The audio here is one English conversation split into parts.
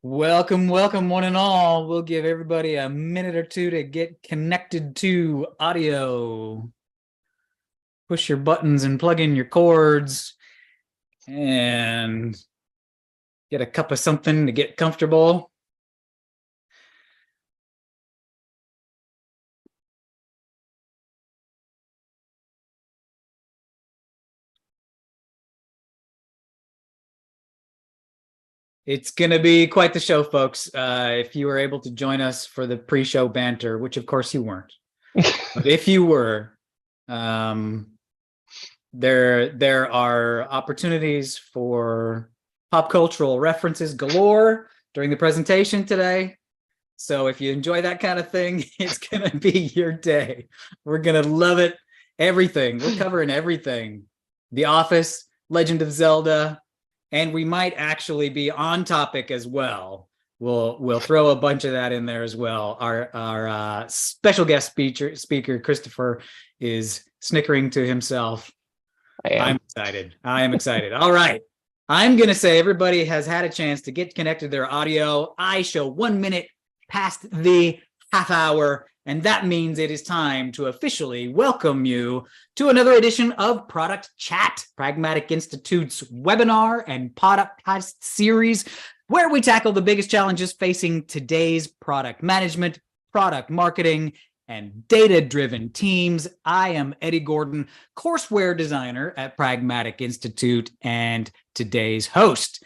Welcome, welcome, one and all. We'll give everybody a minute or two to get connected to audio. Push your buttons and plug in your cords and get a cup of something to get comfortable. It's going to be quite the show, folks. If you were able to join us for the pre-show banter, which of course you weren't, but if you were, there are opportunities for pop cultural references galore during the presentation today. So if you enjoy that kind of thing, it's going to be your day. We're going to love it. Everything. We're covering everything. The Office, Legend of Zelda, and we might actually be on topic as well. We'll throw a bunch of that in there as well. Our special guest speaker Christopher is snickering to himself. I'm excited. I am excited. All right. I'm going to say everybody has had a chance to get connected to their audio. I show 1 minute past the half hour, and that means it is time to officially welcome you to another edition of Product Chat, Pragmatic Institute's webinar and podcast series, where we tackle the biggest challenges facing today's product management, product marketing, and data-driven teams. I am Eddie Gordon, courseware designer at Pragmatic Institute, and today's host.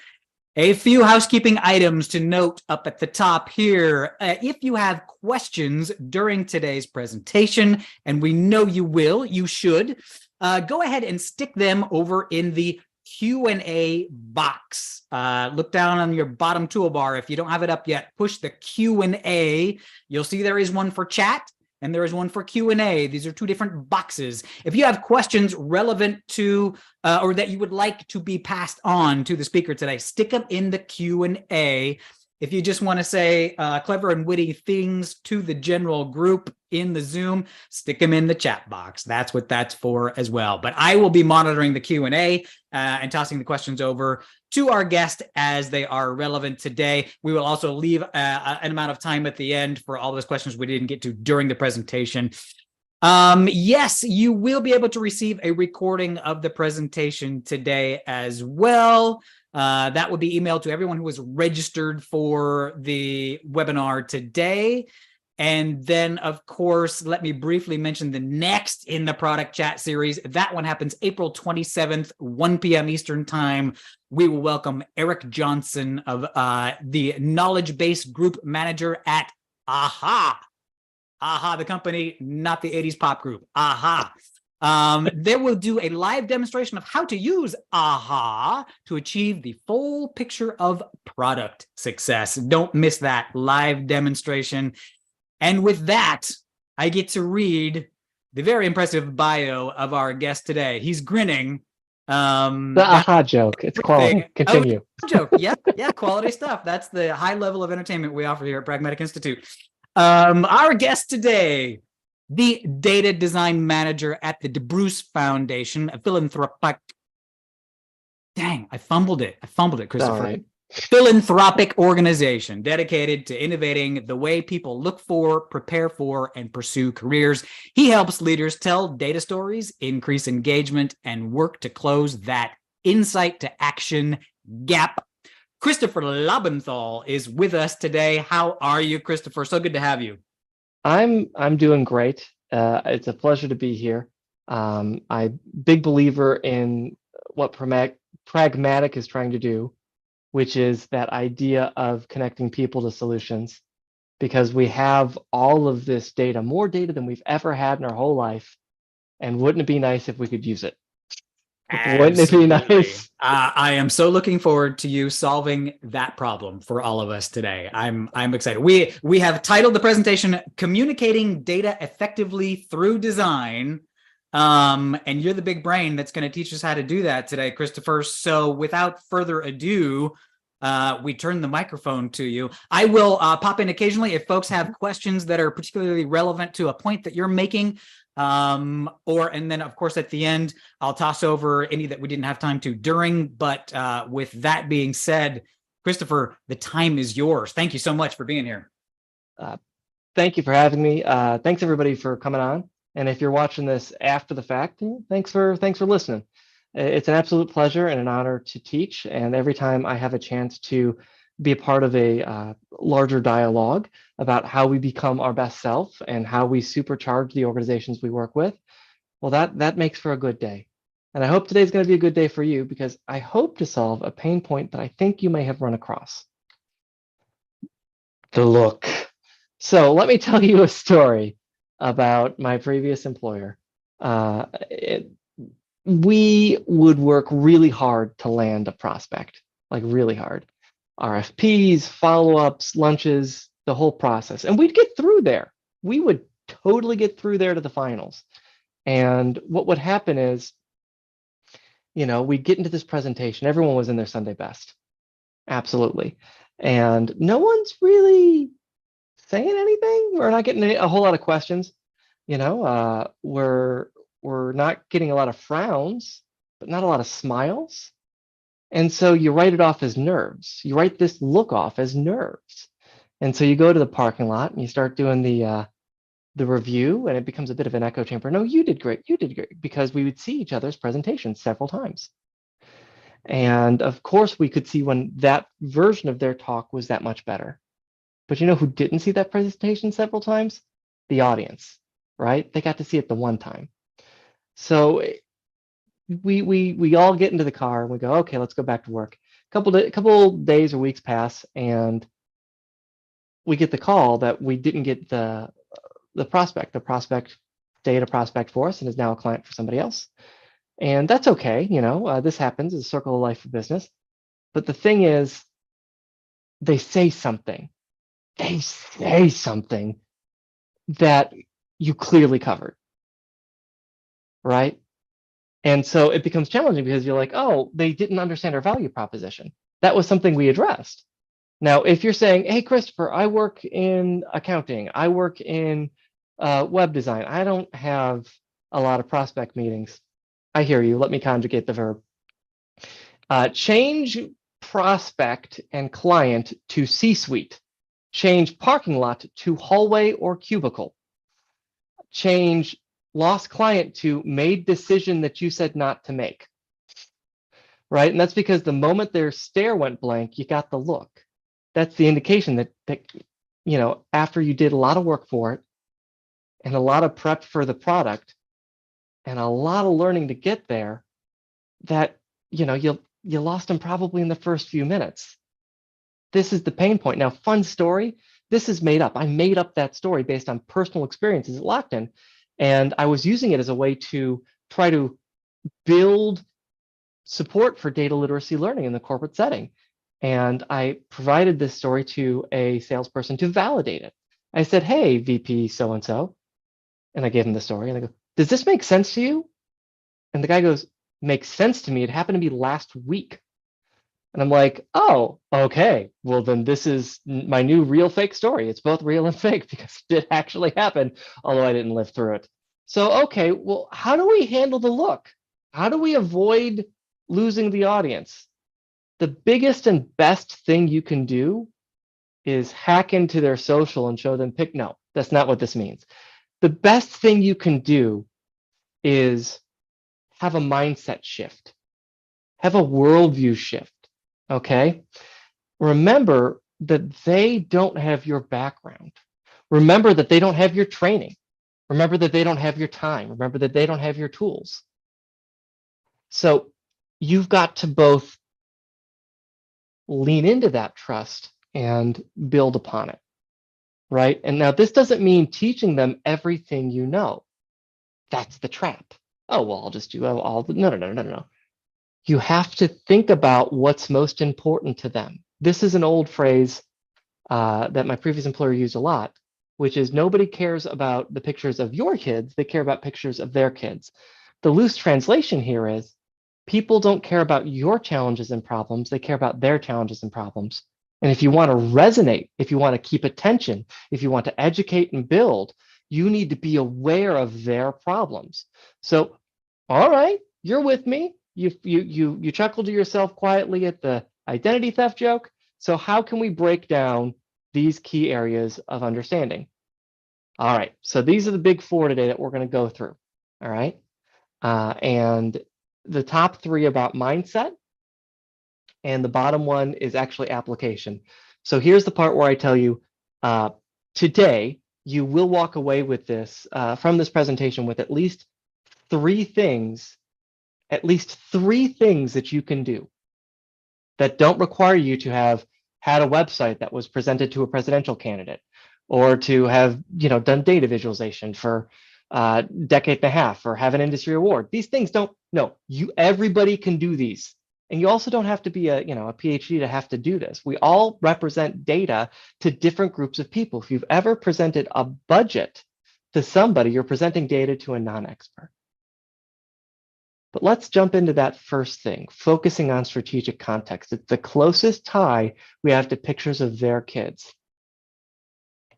A few housekeeping items to note up at the top here. If you have questions during today's presentation, and we know you will, you should, go ahead and stick them over in the Q&A box. Look down on your bottom toolbar. If you don't have it up yet, push the Q&A. You'll see there is one for chat, and there is one for Q&A. These are two different boxes. If you have questions relevant to or that you would like to be passed on to the speaker today, stick them in the Q&A. If you just want to say clever and witty things to the general group in the Zoom, stick them in the chat box. That's what that's for as well. But I will be monitoring the Q&A and tossing the questions over to our guest as they are relevant today. We will also leave an amount of time at the end for all those questions we didn't get to during the presentation. Yes, you will be able to receive a recording of the presentation today as well. That will be emailed to everyone who was registered for the webinar today. And then, of course, let me briefly mention the next in the Product Chat series. That one happens April 27th, 1 p.m. Eastern Time. We will welcome Eric Johnson of the Knowledge Base Group Manager at AHA. AHA, the company, not the 80s pop group. AHA. They will do a live demonstration of how to use AHA to achieve the full picture of product success. Don't miss that live demonstration. And with that, I get to read the very impressive bio of our guest today. He's grinning. The AHA joke. It's quality. Continue. Joke. Yeah, quality stuff. That's the high level of entertainment we offer here at Pragmatic Institute. Our guest today, the data design manager at the DeBruce Foundation, a philanthropic. Dang, I fumbled it, Christopher. Right. Philanthropic organization dedicated to innovating the way people look for, prepare for, and pursue careers. He helps leaders tell data stories, increase engagement, and work to close that insight to action gap. Christopher Laubenthal is with us today. How are you, Christopher? So good to have you. I'm doing great. It's a pleasure to be here. I'm a big believer in what Pragmatic is trying to do, which is that idea of connecting people to solutions, because we have all of this data, more data than we've ever had in our whole life. And wouldn't it be nice if we could use it? Wouldn't it be nice? I am so looking forward to you solving that problem for all of us today. I'm excited. We have titled the presentation "Communicating Data Effectively Through Design." And you're the big brain that's going to teach us how to do that today, Christopher. So without further ado, we turn the microphone to you. I will pop in occasionally if folks have questions that are particularly relevant to a point that you're making. And then of course at the end I'll toss over any that we didn't have time to during, but with that being said, Christopher, the time is yours. Thank you so much for being here. Thank you for having me. Thanks everybody for coming on. And if you're watching this after the fact, thanks for listening. It's an absolute pleasure and an honor to teach. And every time I have a chance to be a part of a larger dialogue about how we become our best self and how we supercharge the organizations we work with, well, that makes for a good day. And I hope today's going to be a good day for you, because I hope to solve a pain point that I think you may have run across. The look. So let me tell you a story about my previous employer. We would work really hard to land a prospect, like really hard. RFPs, follow-ups, lunches, the whole process. And we'd get through there. We would totally get through there to the finals. And what would happen is, we'd get into this presentation. Everyone was in their Sunday best. Absolutely. And no one's really saying anything. We're not getting a whole lot of questions. We're not getting a lot of frowns, but not a lot of smiles. And so you write it off as nerves. You write this look off as nerves. And so you go to the parking lot and you start doing the review, and it becomes a bit of an echo chamber. No, you did great. You did great, because we would see each other's presentations several times. And of course, we could see when that version of their talk was that much better. But you know who didn't see that presentation several times? The audience, right? They got to see it the one time. So we all get into the car and we go, okay, let's go back to work. A couple days or weeks pass, and we get the call that we didn't get the prospect. The prospect stayed a prospect for us and is now a client for somebody else. And that's okay. This happens. It's a circle of life for business. But the thing is, they say something. They say something that you clearly covered, right? And so it becomes challenging, because you're like, oh, they didn't understand our value proposition. That was something we addressed. Now, if you're saying, hey, Christopher, I work in accounting, I work in web design, I don't have a lot of prospect meetings. I hear you. Let me conjugate the verb. Change prospect and client to C-suite. Change parking lot to hallway or cubicle. Change lost client to made decision that you said not to make. Right? And that's because the moment their stare went blank, you got the look. That's the indication that after you did a lot of work for it, and a lot of prep for the product, and a lot of learning to get there, that you lost them probably in the first few minutes. This is the pain point. Now, fun story. This is made up. I made up that story based on personal experiences at Lockton, and I was using it as a way to try to build support for data literacy learning in the corporate setting. And I provided this story to a salesperson to validate it. I said, hey, VP so-and-so, and I gave him the story, and I go, does this make sense to you? And the guy goes, makes sense to me. It happened to be last week. And I'm like, oh, okay. Well, then this is my new real fake story. It's both real and fake, because it did actually happen, although I didn't live through it. So, okay, well, how do we handle the look? How do we avoid losing the audience? The biggest and best thing you can do is hack into their social and show them no, that's not what this means. The best thing you can do is have a mindset shift, have a worldview shift, okay? Remember that they don't have your background. Remember that they don't have your training. Remember that they don't have your time. Remember that they don't have your tools. So you've got to both lean into that trust and build upon it, right? And now this doesn't mean teaching them everything you know. That's the trap. Oh, well, I'll just do all the, no. You have to think about what's most important to them. This is an old phrase that my previous employer used a lot, which is nobody cares about the pictures of your kids, they care about pictures of their kids. The loose translation here is people don't care about your challenges and problems, they care about their challenges and problems. And if you want to resonate, if you want to keep attention, if you want to educate and build, you need to be aware of their problems. So, all right, you're with me. You chuckled to yourself quietly at the identity theft joke. So how can we break down these key areas of understanding? All right, so these are the big four today that we're going to go through. All right, and the top three about mindset, and the bottom one is actually application. So here's the part where I tell you, today you will walk away with this from this presentation with at least three things that you can do that don't require you to have had a website that was presented to a presidential candidate, or to have done data visualization for a decade and a half, or have an industry award. These things don't. No, everybody can do these, and you also don't have to be a PhD to have to do this. We all represent data to different groups of people. If you've ever presented a budget to somebody, you're presenting data to a non-expert. But let's jump into that first thing, focusing on strategic context. It's the closest tie we have to pictures of their kids.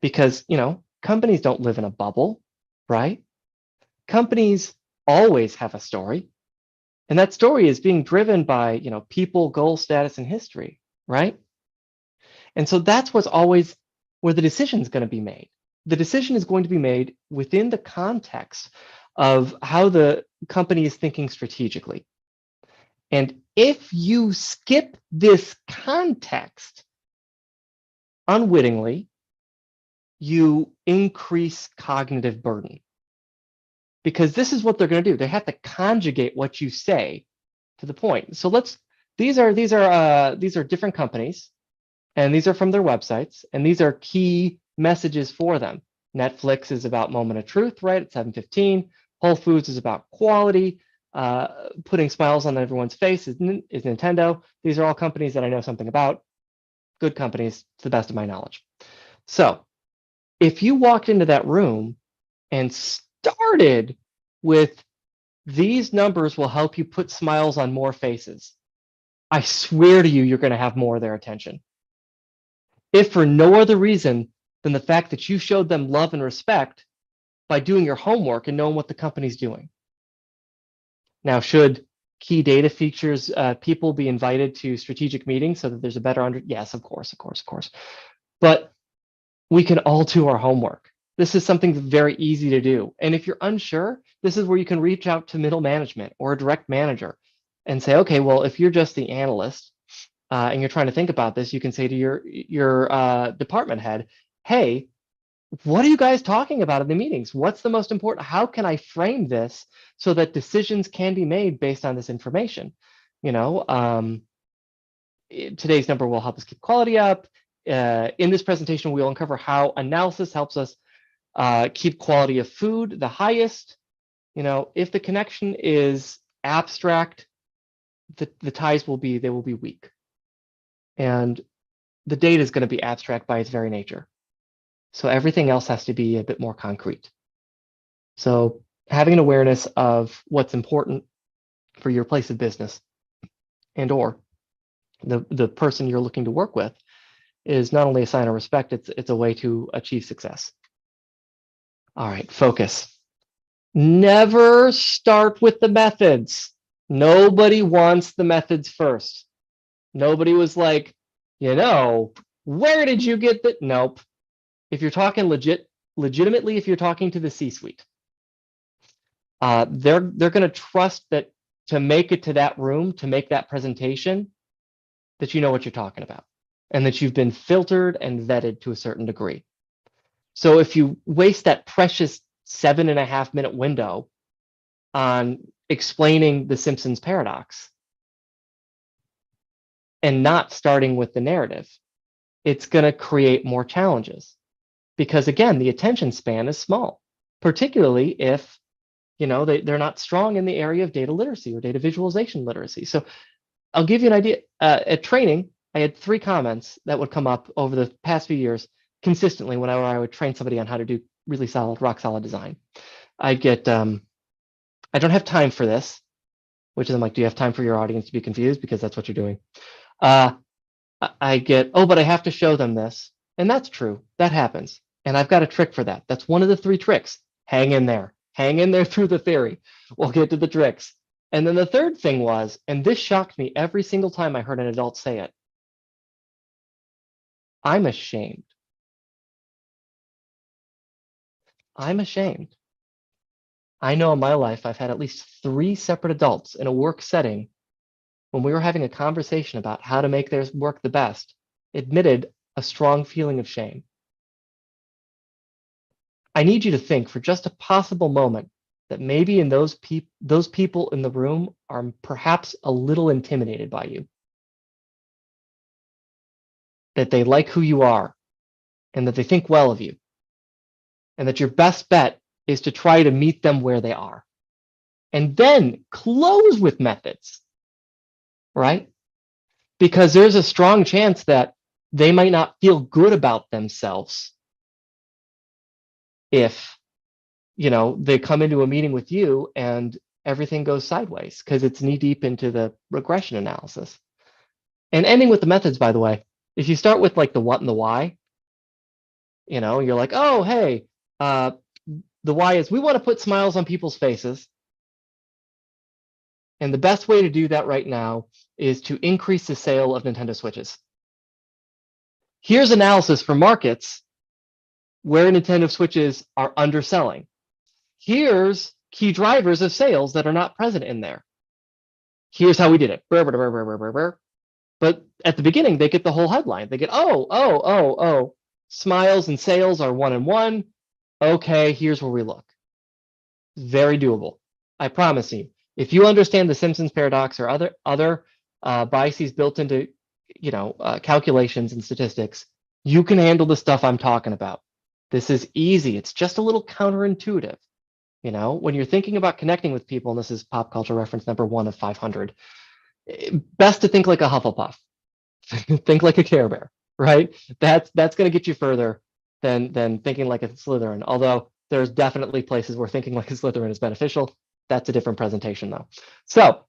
Because, companies don't live in a bubble, right? Companies always have a story. And that story is being driven by, people, goal, status, and history, right? And so that's what's always where the decision is going to be made. The decision is going to be made within the context of how the company is thinking strategically. And if you skip this context unwittingly, you increase cognitive burden. Because this is what they're going to do. They have to conjugate what you say to the point. So these are different companies, and these are from their websites, and these are key messages for them. Netflix is about moment of truth, right? At 7:15. Whole Foods is about quality. Putting smiles on everyone's face is Nintendo. These are all companies that I know something about. Good companies, to the best of my knowledge. So if you walked into that room and started with these numbers will help you put smiles on more faces, I swear to you, you're going to have more of their attention. If for no other reason than the fact that you showed them love and respect by doing your homework and knowing what the company's doing. Now, should key data features people be invited to strategic meetings so that there's a better yes, of course. But we can all do our homework. This is something very easy to do. And if you're unsure, this is where you can reach out to middle management or a direct manager and say, okay, well, if you're just the analyst and you're trying to think about this, you can say to your department head, hey, what are you guys talking about in the meetings? What's the most important? How can I frame this so that decisions can be made based on this information? Today's number will help us keep quality up. In this presentation, we will uncover how analysis helps us keep quality of food the highest. If the connection is abstract, the ties will be weak. And the data is going to be abstract by its very nature. So everything else has to be a bit more concrete. So having an awareness of what's important for your place of business and or the person you're looking to work with is not only a sign of respect, it's a way to achieve success. All right, focus. Never start with the methods. Nobody wants the methods first. Nobody was like, where did you get that? Nope. If you're talking legitimately, if you're talking to the C-suite, they're going to trust that to make it to that room, to make that presentation, that you know what you're talking about and that you've been filtered and vetted to a certain degree. So if you waste that precious 7.5-minute window on explaining the Simpsons paradox and not starting with the narrative, it's going to create more challenges. Because again, the attention span is small, particularly if they're not strong in the area of data literacy or data visualization literacy. So I'll give you an idea. At training, I had 3 comments that would come up over the past few years consistently whenever I would train somebody on how to do really solid, rock solid design. I'd get, I don't have time for this, which is I'm like, do you have time for your audience to be confused? Because that's what you're doing. I get, oh, but I have to show them this. And that's true. That happens. And I've got a trick for that. That's one of the 3 tricks. Hang in there. Hang in there through the theory. We'll get to the tricks. And then the third thing was, and this shocked me every single time I heard an adult say it, I'm ashamed. I'm ashamed. I know in my life, I've had at least 3 separate adults in a work setting when we were having a conversation about how to make their work the best, admitted a strong feeling of shame. I need you to think for just a possible moment that maybe in those people in the room are perhaps a little intimidated by you, that they like who you are, and that they think well of you, and that your best bet is to try to meet them where they are, and then close with methods, right? Because there's a strong chance that they might not feel good about themselves if, they come into a meeting with you and everything goes sideways because it's knee deep into the regression analysis. And ending with the methods, by the way, if you start with like the what and the why, you're like, oh, hey, the why is we want to put smiles on people's faces. And the best way to do that right now is to increase the sale of Nintendo Switches. Here's analysis for markets where Nintendo Switches are underselling. Here's key drivers of sales that are not present in there. Here's how we did it. But at the beginning, they get the whole headline. They get, oh, smiles and sales are 1 and 1. Okay, here's where we look. Very doable. I promise you. If you understand the Simpsons paradox or other biases built into calculations and statistics, you can handle the stuff I'm talking about. This is easy. It's just a little counterintuitive. When you're thinking about connecting with people, and this is pop culture reference number 1 of 500, best to think like a Hufflepuff. Think like a Care Bear, right? That's going to get you further than thinking like a Slytherin. Although there's definitely places where thinking like a Slytherin is beneficial. That's a different presentation, though. So,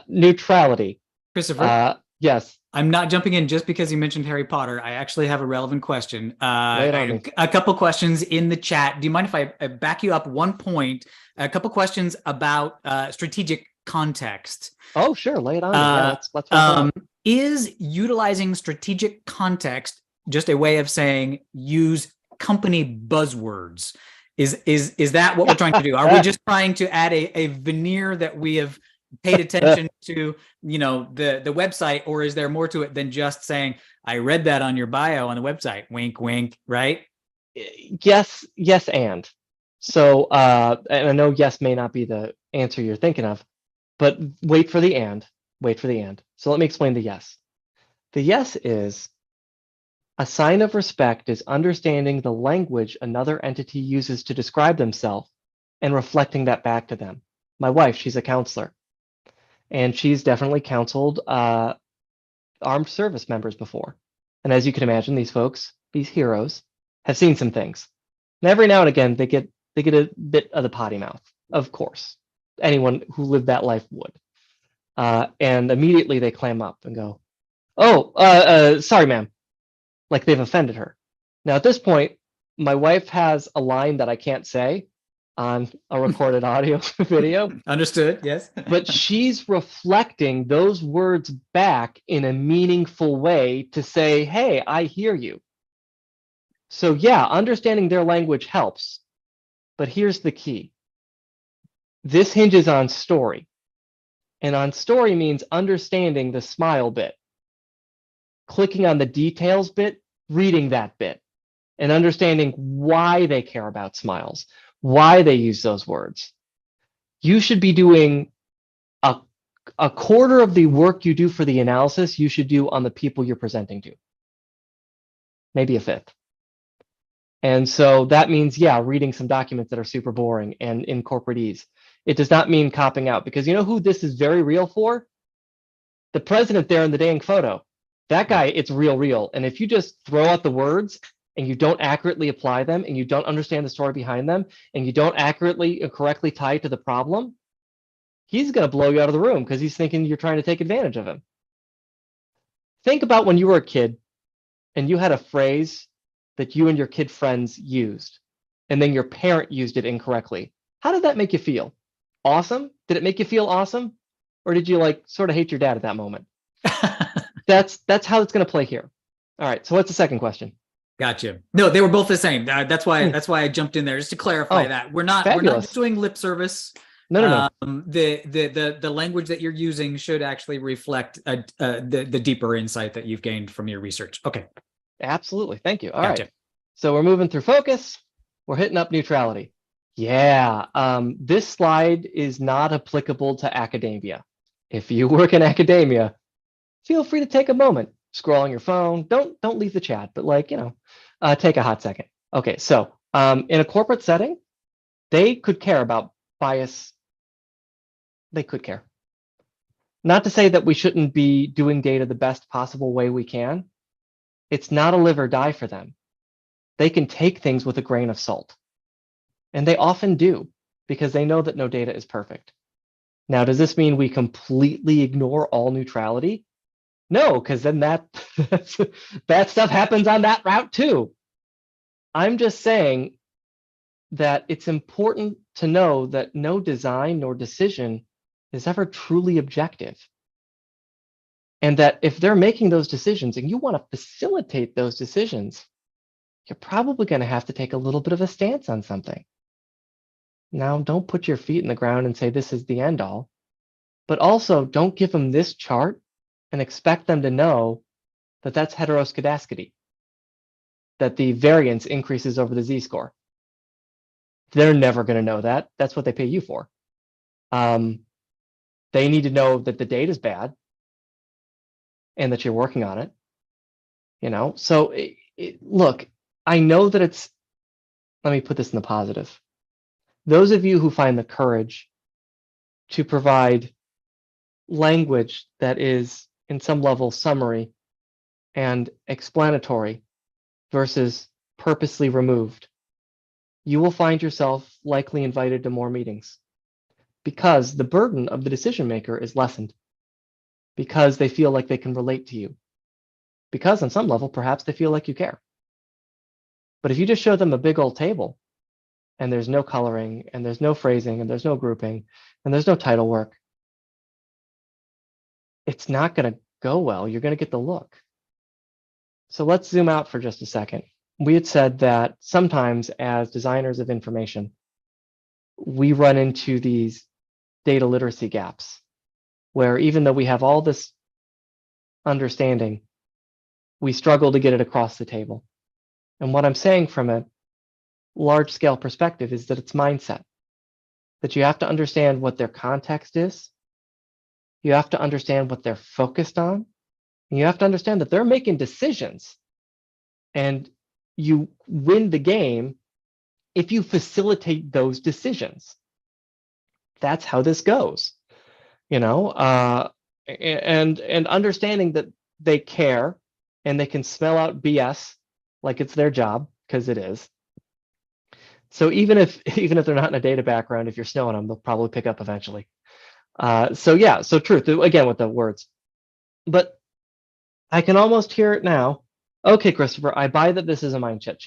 neutrality. Christopher, yes. I'm not jumping in just because you mentioned Harry Potter. I actually have a relevant question. Lay it on me. A couple questions in the chat. Do you mind if I back you up one point? A couple questions about strategic context. Oh, sure. Lay it on me. Yeah, let's is utilizing strategic context just a way of saying use company buzzwords? Is that what we're trying to do? Are we just trying to add a veneer that we have paid attention to, the website, or is there more to it than just saying, I read that on your bio on the website, wink, wink, right? Yes, and. So, and I know yes may not be the answer you're thinking of, but wait for the and. So let me explain the yes. The yes is a sign of respect is understanding the language another entity uses to describe themselves and reflecting that back to them. My wife, she's a counselor, and she's definitely counseled armed service members before. And as you can imagine, these folks, these heroes, have seen some things. And every now and again, they get a bit of the potty mouth, of course. Anyone who lived that life would. And immediately they clam up and go, oh, sorry, ma'am. Like they've offended her. Now, at this point, my wife has a line that I can't say on a recorded audio video. Understood, yes. But she's reflecting those words back in a meaningful way to say, hey, I hear you. So yeah, understanding their language helps. But here's the key. This hinges on story. And on story means understanding the smile bit, clicking on the details bit, reading that bit, and understanding why they care about smiles, why they use those words. You should be doing a quarter of the work you do for the analysis, you should do on the people you're presenting to. Maybe a fifth. And so that means, yeah, reading some documents that are super boring and in corporate ease. It does not mean copping out, because you know who this is very real for? The president there in the dang photo. That guy, it's real. And if you just throw out the words and you don't accurately apply them and you don't understand the story behind them and you don't accurately or correctly tie it to the problem, he's going to blow you out of the room because he's thinking you're trying to take advantage of him. Think about when you were a kid and you had a phrase that you and your kid friends used, and then your parent used it incorrectly. How did that make you feel? Awesome? Did it make you feel awesome? Or did you like sort of hate your dad at that moment? That's how it's going to play here. All right. So what's the second question? Gotcha. No, they were both the same. That's why Hmm. I jumped in there just to clarify Oh, that we're not fabulous. just doing lip service. No, no, no. The language that you're using should actually reflect the deeper insight that you've gained from your research. Okay. Absolutely. Thank you. All Gotcha. right. So we're moving through focus. We're hitting up neutrality. Yeah. This slide is not applicable to academia. If you work in academia, feel free to take a moment, scroll on your phone. Don't leave the chat, but like, take a hot second. Okay. So in a corporate setting, they could care about bias. They could care. Not to say that we shouldn't be doing data the best possible way we can. It's not a live or die for them. They can take things with a grain of salt. And they often do, because they know that no data is perfect. Now, does this mean we completely ignore all neutrality? No, because then that stuff happens on that route too. I'm just saying that it's important to know that no design nor decision is ever truly objective. And that if they're making those decisions and you want to facilitate those decisions, you're probably going to have to take a little bit of a stance on something. Now, don't put your feet in the ground and say this is the end all, but also don't give them this chart and expect them to know that that's heteroscedasticity, that the variance increases over the z-score. They're never going to know that. That's what they pay you for. They need to know that the data is bad and that you're working on it. So look, I know that it's, let me put this in the positive. Those of you who find the courage to provide language that is in some level summary and explanatory versus purposely removed, you will find yourself likely invited to more meetings because the burden of the decision maker is lessened, because they feel like they can relate to you, because on some level, perhaps they feel like you care. But if you just show them a big old table and there's no coloring and there's no phrasing and there's no grouping and there's no title work, it's not going to go well. You're going to get the look. So let's zoom out for just a second. We had said that sometimes as designers of information, we run into these data literacy gaps where even though we have all this understanding, we struggle to get it across the table. And what I'm saying from a large scale perspective is that it's mindset, that you have to understand what their context is. You have to understand what they're focused on. And you have to understand that they're making decisions. And you win the game if you facilitate those decisions. That's how this goes, and understanding that they care and they can smell out BS like it's their job, because it is. So even if they're not in a data background, if you're snowing them, they'll probably pick up eventually. So truth, again, with the words. But I can almost hear it now. Okay, Christopher, I buy that this is a mindset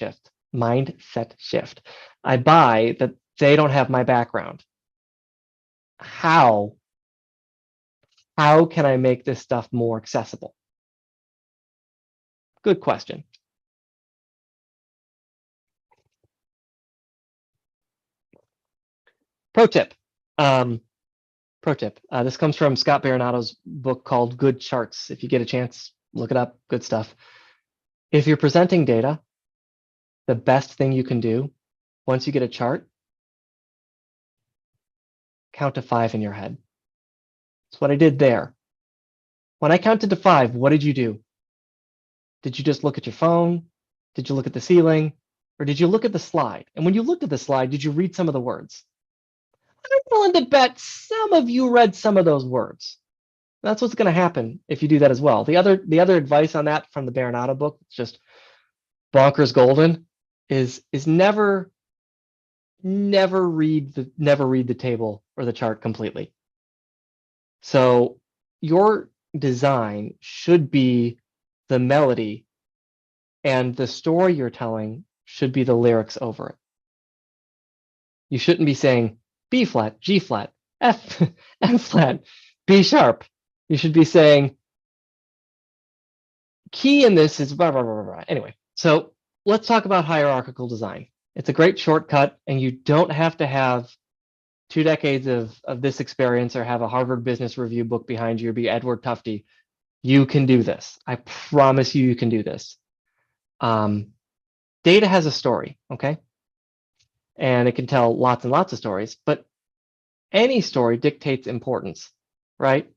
shift. I buy that they don't have my background. How can I make this stuff more accessible? Good question. Pro tip. This comes from Scott Baronato's book called Good Charts. If you get a chance, look it up. Good stuff. If you're presenting data, the best thing you can do once you get a chart, count to 5 in your head. That's what I did there. When I counted to 5, what did you do? Did you just look at your phone? Did you look at the ceiling? Or did you look at the slide? And when you looked at the slide, did you read some of the words? I'm willing to bet some of you read some of those words. That's what's going to happen if you do that as well. The other advice on that from the Baronato book, it's just bonkers golden, is never read the table or the chart completely. So your design should be the melody, and the story you're telling should be the lyrics over it. You shouldn't be saying B flat, G flat, F flat, B sharp. You should be saying key in this is blah, blah, blah, blah, blah. Anyway, so let's talk about hierarchical design. It's a great shortcut, and you don't have to have 2 decades of this experience or have a Harvard Business Review book behind you or be Edward Tufte. You can do this. I promise you, you can do this. Data has a story, okay? And it can tell lots and lots of stories, but any story dictates importance, right?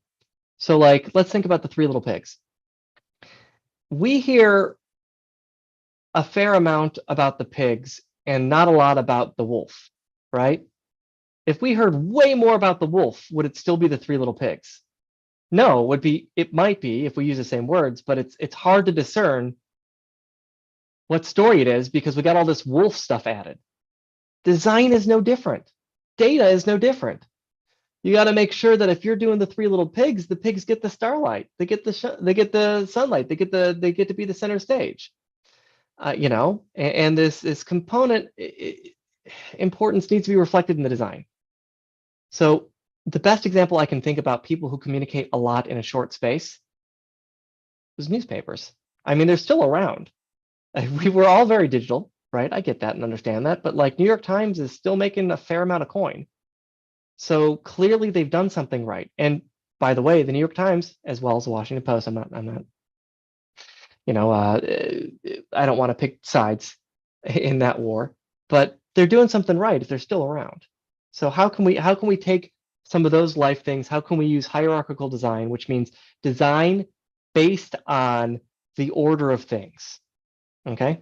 So like, let's think about the Three Little Pigs. We hear a fair amount about the pigs and not a lot about the wolf, right? If we heard way more about the wolf, would it still be the Three Little Pigs? No, it might be if we use the same words, but it's hard to discern what story it is because we got all this wolf stuff added. Design is no different. Data is no different. You got to make sure that if you're doing the Three Little Pigs, the pigs get the starlight, they get the sunlight, they get to be the center stage. You know, and this component importance needs to be reflected in the design. So the best example I can think about people who communicate a lot in a short space was newspapers. I mean, they're still around. We were all very digital, right? I get that and understand that, but like New York Times is still making a fair amount of coin. So clearly they've done something right. And by the way, the New York Times, as well as the Washington Post, I'm not, you know, I don't want to pick sides in that war, but they're doing something right if they're still around. So how can we take some of those life things? How can we use hierarchical design, which means design based on the order of things? Okay.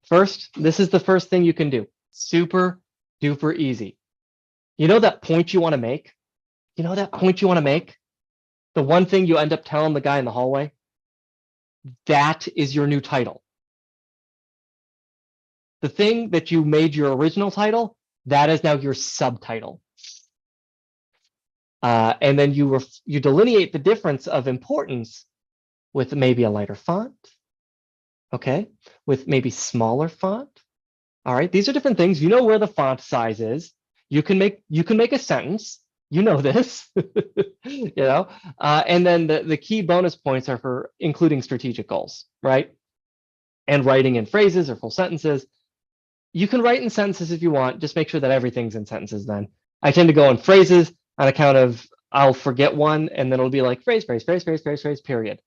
First, this is the first thing you can do. Super duper easy. You know that point you want to make? You know that point you want to make? The one thing you end up telling the guy in the hallway? That is your new title. The thing that you made your original title, that is now your subtitle. And then you delineate the difference of importance with maybe a lighter font, okay? With maybe smaller font. All right, these are different things. You know where the font size is. You can make a sentence. You know this, you know. And then the key bonus points are for including strategic goals, right? And writing in phrases or full sentences. You can write in sentences if you want. Just make sure that everything's in sentences. Then I tend to go in phrases on account of I'll forget one, and then it'll be like phrase, period.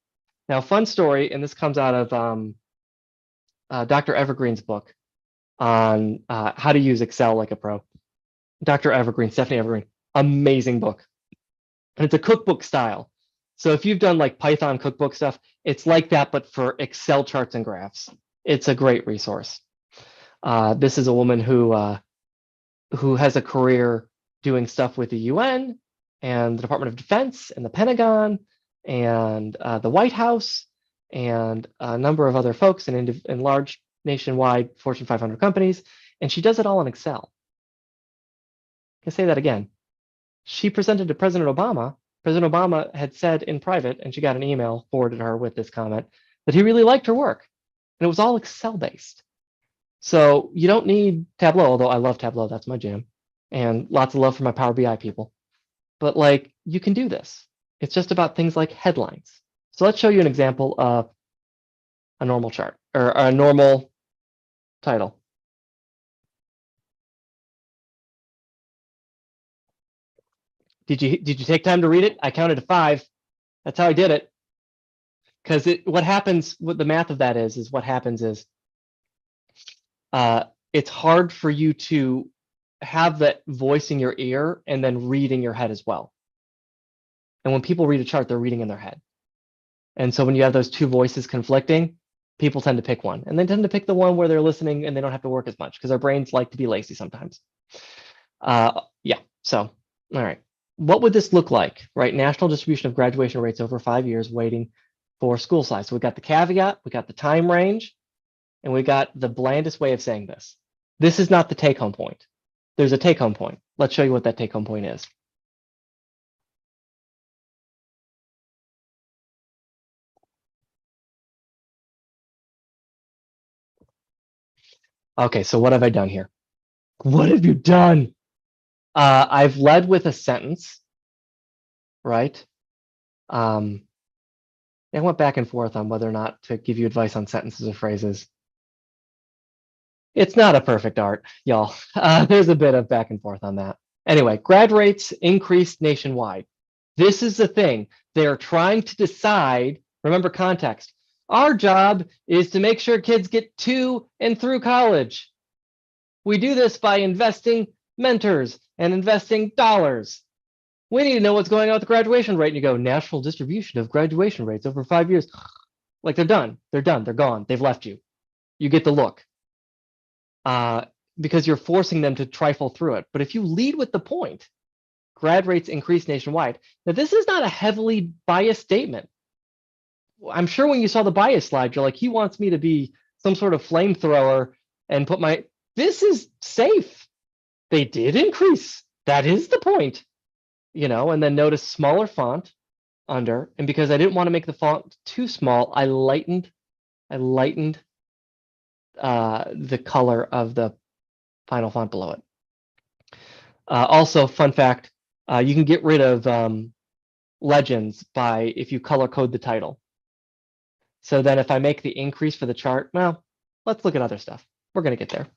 Now, fun story, and this comes out of Dr. Evergreen's book on how to use Excel like a pro. Dr. Evergreen, Stephanie Evergreen, amazing book. And it's a cookbook style. So if you've done like Python cookbook stuff, it's like that, but for Excel charts and graphs. It's a great resource. This is a woman who has a career doing stuff with the UN and the Department of Defense and the Pentagon and the White House and a number of other folks and large nationwide Fortune 500 companies. And she does it all in Excel. I can say that again. She presented to President Obama. President Obama had said in private, and she got an email forwarded to her with this comment, that he really liked her work. And it was all Excel based. So you don't need Tableau, although I love Tableau, that's my jam. And lots of love for my Power BI people. But like, you can do this. It's just about things like headlines. So let's show you an example of a normal chart or a normal title. Did you take time to read it? I counted to 5. That's how I did it. Because what happens, what the math of that is what happens is it's hard for you to have that voice in your ear and then read in your head as well. And when people read a chart, they're reading in their head. And so when you have those two voices conflicting, people tend to pick one. And they tend to pick the one where they're listening and they don't have to work as much because our brains like to be lazy sometimes. Yeah, so, all right. What would this look like, right? National distribution of graduation rates over 5 years waiting for school size. So we got the caveat, we got the time range, and we got the blandest way of saying this. This is not the take-home point. There's a take-home point. Let's show you what that take-home point is. Okay, so what have I done here? What have you done? I've led with a sentence, right? I went back and forth on whether or not to give you advice on sentences or phrases. It's not a perfect art, y'all. There's a bit of back and forth on that. Anyway, grad rates increased nationwide. This is the thing. They are trying to decide, remember context. Our job is to make sure kids get to and through college. We do this by investing mentors and investing dollars. We need to know what's going on with the graduation rate. And you go, national distribution of graduation rates over 5 years. Like they're done. They're done. They're gone. They've left you. You get the look. Because you're forcing them to trifle through it. But if you lead with the point, grad rates increase nationwide. Now, this is not a heavily biased statement. I'm sure when you saw the bias slide, you're like, he wants me to be some sort of flamethrower and put my, this is safe. They did increase. That is the point, and then notice smaller font under. And because I didn't want to make the font too small, I lightened the color of the final font below it. Also, fun fact, you can get rid of legends if you color code the title. So then if I make the increase for the chart, well, let's look at other stuff. We're going to get there.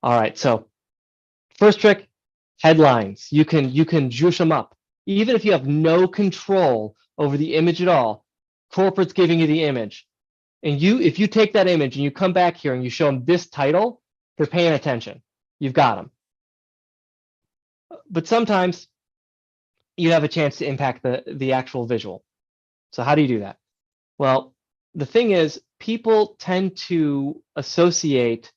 All right, so first trick, headlines. You can juice them up. Even if you have no control over the image at all, corporate's giving you the image. And if you take that image and you come back here and you show them this title, they're paying attention. You've got them. But sometimes you have a chance to impact the actual visual. So how do you do that? Well, the thing is, people tend to associate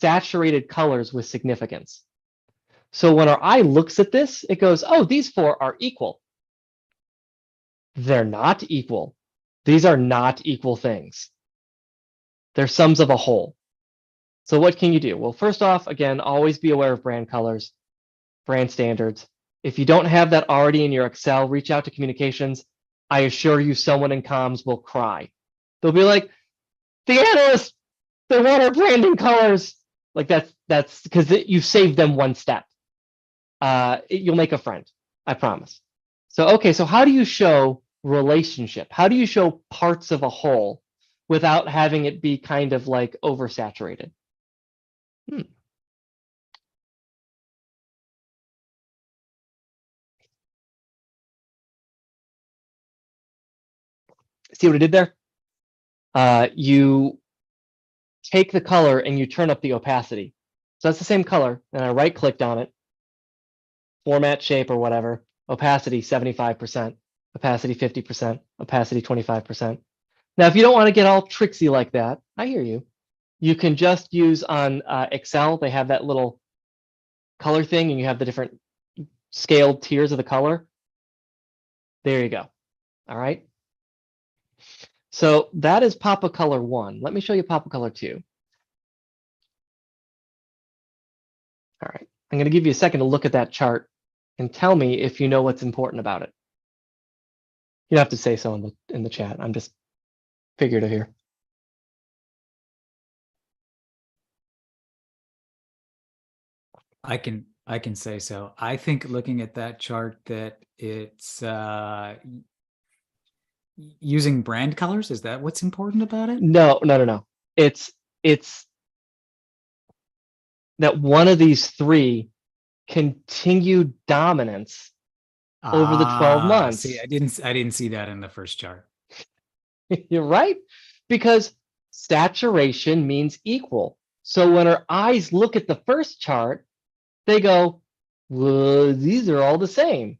saturated colors with significance. So when our eye looks at this, it goes, oh, these four are equal. They're not equal. These are not equal things. They're sums of a whole. So what can you do? Well, first off, again, always be aware of brand colors, brand standards. If you don't have that already in your Excel, reach out to communications. I assure you someone in comms will cry. They'll be like, the analysts, they want our branding colors. Like that's because you saved them one step. You'll make a friend, I promise. So, okay, so how do you show relationship? How do you show parts of a whole without having it be kind of like oversaturated? See what I did there? You take the color and you turn up the opacity. So that's the same color, and I right-clicked on it, format, shape, or whatever, opacity 75%, opacity 50%, opacity 25%. Now, if you don't want to get all tricksy like that, I hear you. You can just use on Excel, they have that little color thing, and you have the different scaled tiers of the color. There you go. All right. So that is Papa Color 1. Let me show you Papa Color 2. All right. I'm going to give you a second to look at that chart and tell me if you know what's important about it. You don't have to say so in the chat. I'm just figurative here. I can say so. I think looking at that chart that it's using brand colors. Is that what's important about it? No. It's that one of these three continued dominance over the 12 months. See, I didn't see that in the first chart. You're right, because saturation means equal. So when our eyes look at the first chart, they go, well, these are all the same.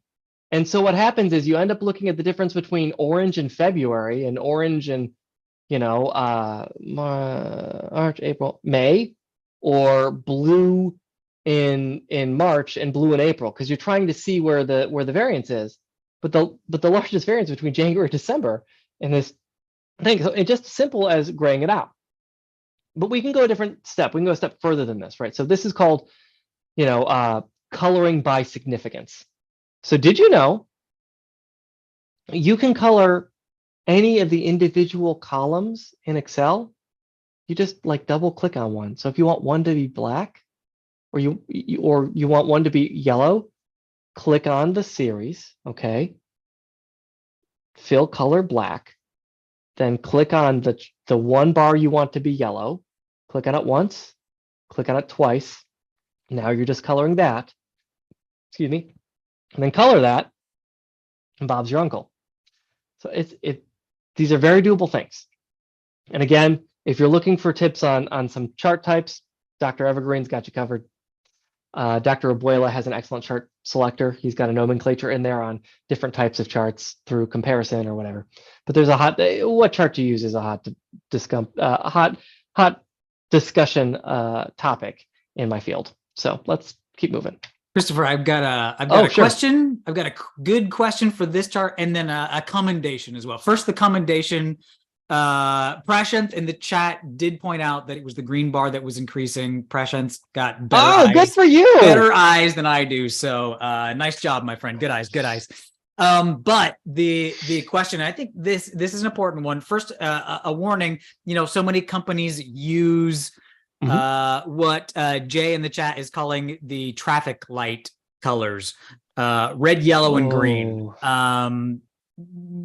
And so what happens is you end up looking at the difference between orange in February and orange in, March, April, May, or blue in March and blue in April, because you're trying to see where the variance is. But the largest variance between January and December in this thing, so it's just simple as graying it out. But we can go a different step. We can go a step further than this, right? So this is called, coloring by significance. So did you know you can color any of the individual columns in Excel? You just like double click on one. So if you want one to be black, or you want one to be yellow, click on the series, okay? Fill color black, then click on the one bar you want to be yellow, click on it once, click on it twice. Now you're just coloring that, excuse me, and then color that, and Bob's your uncle. So these are very doable things. And again, if you're looking for tips on some chart types, Dr. Evergreen's got you covered. Dr. Abuela has an excellent chart selector. He's got a nomenclature in there on different types of charts through comparison or whatever. But there's what chart you use is a hot discussion topic in my field. So let's keep moving. Christopher, I've got a Sure. question. I've got a good question for this chart, and then a commendation as well. First, the commendation. Prashanth in the chat did point out that it was the green bar that was increasing. Prashanth's got better eyes. Good for you. Better eyes than I do. So nice job, my friend. Good eyes, good eyes. But the question, I think this is an important one. First, a warning, so many companies use what Jay in the chat is calling the traffic light colors, red, yellow, and green.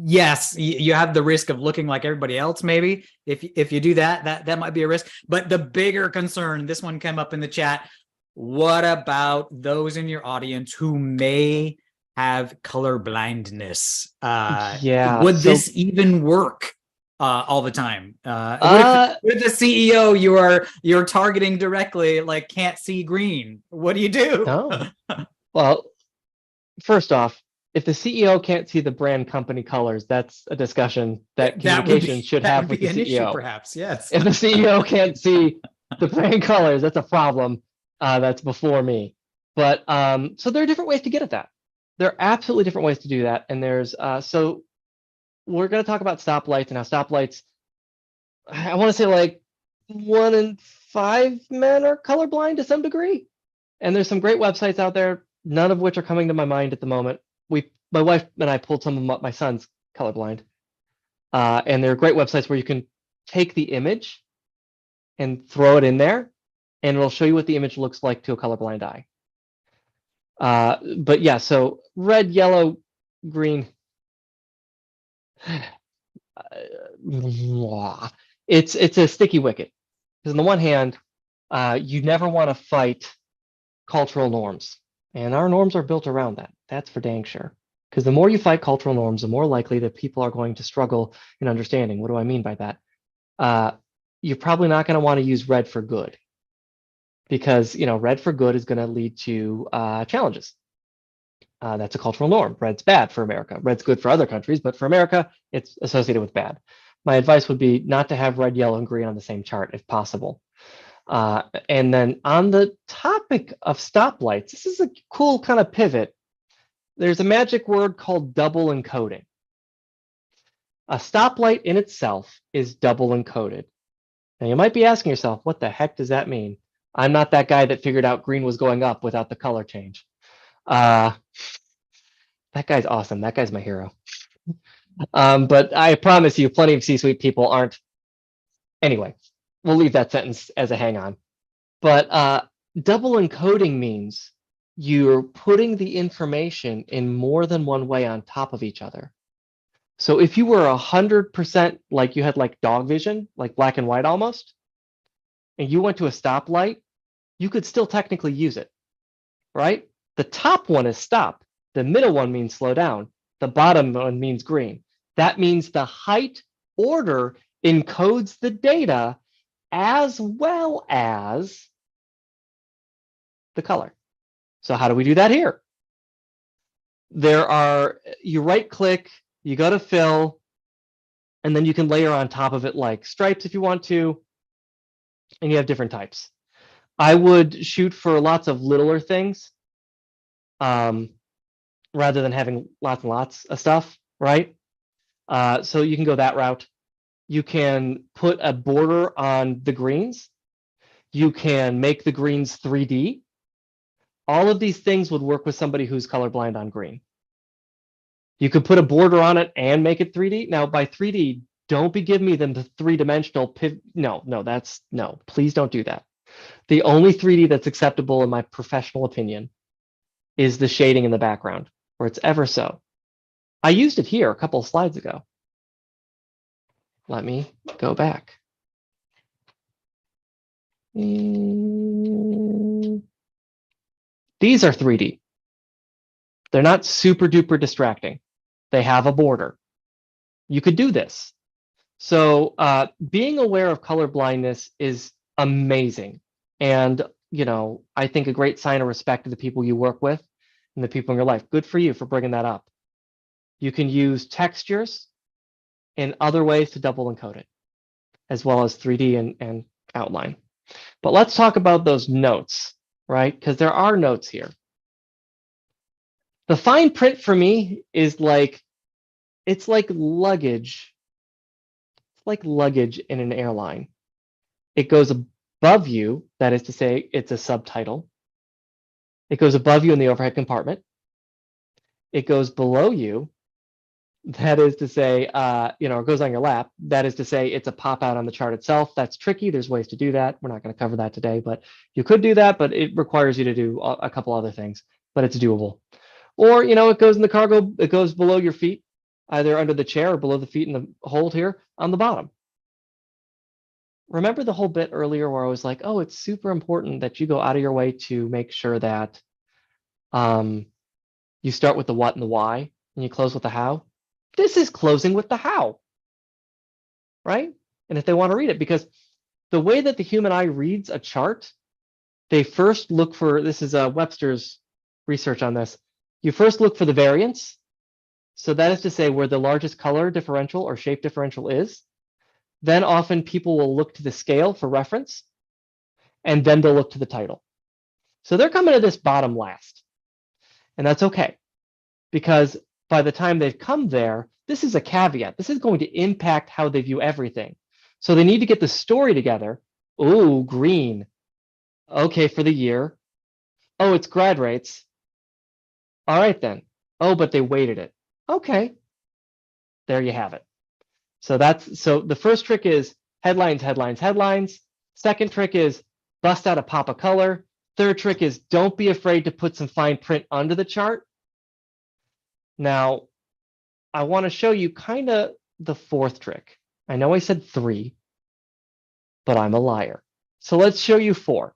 Yes, you have the risk of looking like everybody else. Maybe if you do that might be a risk. But the bigger concern, this one came up in the chat. What about those in your audience who may have color blindness? Would this even work all the time? With the CEO you're targeting directly, like can't see green, what do you do? Well, first off, if the CEO can't see the brand company colors, that's a discussion that communications should have with the CEO. Issue, perhaps, yes. If the CEO can't see the brand colors, that's a problem. That's before me. But so there are different ways to get at that. There are absolutely different ways to do that. And there's so we're going to talk about stoplights and how stoplights, I want to say like 1 in 5 men are colorblind to some degree. And there's some great websites out there, none of which are coming to my mind at the moment. My wife and I pulled some of them up. My son's colorblind. And there are great websites where you can take the image and throw it in there, and it'll show you what the image looks like to a colorblind eye. But yeah, so red, yellow, green. It's a sticky wicket. Because on the one hand, you never want to fight cultural norms. And our norms are built around that. That's for dang sure. Because the more you fight cultural norms, the more likely that people are going to struggle in understanding. What do I mean by that? You're probably not going to want to use red for good. Because red for good is going to lead to challenges. That's a cultural norm. Red's bad for America. Red's good for other countries, but for America, it's associated with bad. My advice would be not to have red, yellow, and green on the same chart if possible. And then on the topic of stoplights, this is a cool kind of pivot. There's a magic word called double encoding. A stoplight in itself is double encoded. Now you might be asking yourself, what the heck does that mean? I'm not that guy that figured out green was going up without the color change. That guy's awesome. That guy's my hero. But I promise you, plenty of C-suite people aren't. Anyway, we'll leave that sentence as a hang-on. But double encoding means you're putting the information in more than one way on top of each other. So if you were 100% like you had like dog vision, like black and white almost, and you went to a stoplight, you could still technically use it, right? The top one is stop. The middle one means slow down. The bottom one means green. That means the height order encodes the data as well as the color. So how do we do that here? You right click, you go to fill, and then you can layer on top of it like stripes if you want to, and you have different types. I would shoot for lots of littler things rather than having lots and lots of stuff, right? So you can go that route. You can put a border on the greens. You can make the greens 3D. All of these things would work with somebody who's colorblind on green. You could put a border on it and make it 3D. Now, by 3D, don't be giving me them the three-dimensional no, please don't do that. The only 3D that's acceptable in my professional opinion is the shading in the background, where it's ever so. I used it here a couple of slides ago. Let me go back. These are 3D. They're not super duper distracting. They have a border. You could do this. So being aware of color blindness is amazing. And, you know, I think a great sign of respect to the people you work with and the people in your life. Good for you for bringing that up. You can use textures and other ways to double encode it, as well as 3D and outline. But let's talk about those notes, right? Because there are notes here. The fine print for me is like, it's like luggage. It's like luggage in an airline. It goes above you, that is to say, it's a subtitle. It goes above you in the overhead compartment. It goes below you, that is to say, you know, it goes on your lap. That is to say, it's a pop out on the chart itself. That's tricky. There's ways to do that. We're not going to cover that today, but you could do that, but it requires you to do a couple other things, but it's doable. Or, you know, it goes in the cargo, it goes below your feet, either under the chair or below the feet in the hold here on the bottom. Remember the whole bit earlier where I was like, oh, it's super important that you go out of your way to make sure that you start with the what and the why and you close with the how. This is closing with the how, right? And if they want to read it, because the way that the human eye reads a chart, they first look for, this is Webster's research on this. You first look for the variance. So that is to say where the largest color differential or shape differential is. Then often people will look to the scale for reference, and then they'll look to the title. So they're coming to this bottom last. And that's okay, because by the time they've come there, this is a caveat. This is going to impact how they view everything. So they need to get the story together. Oh, green. Okay, for the year. Oh, it's grad rates. All right, then. Oh, but they weighted it. Okay. There you have it. So the first trick is headlines, headlines, headlines. Second trick is bust out a pop of color. Third trick is don't be afraid to put some fine print under the chart. Now, I want to show you kind of the fourth trick. I know I said 3, but I'm a liar. So let's show you 4.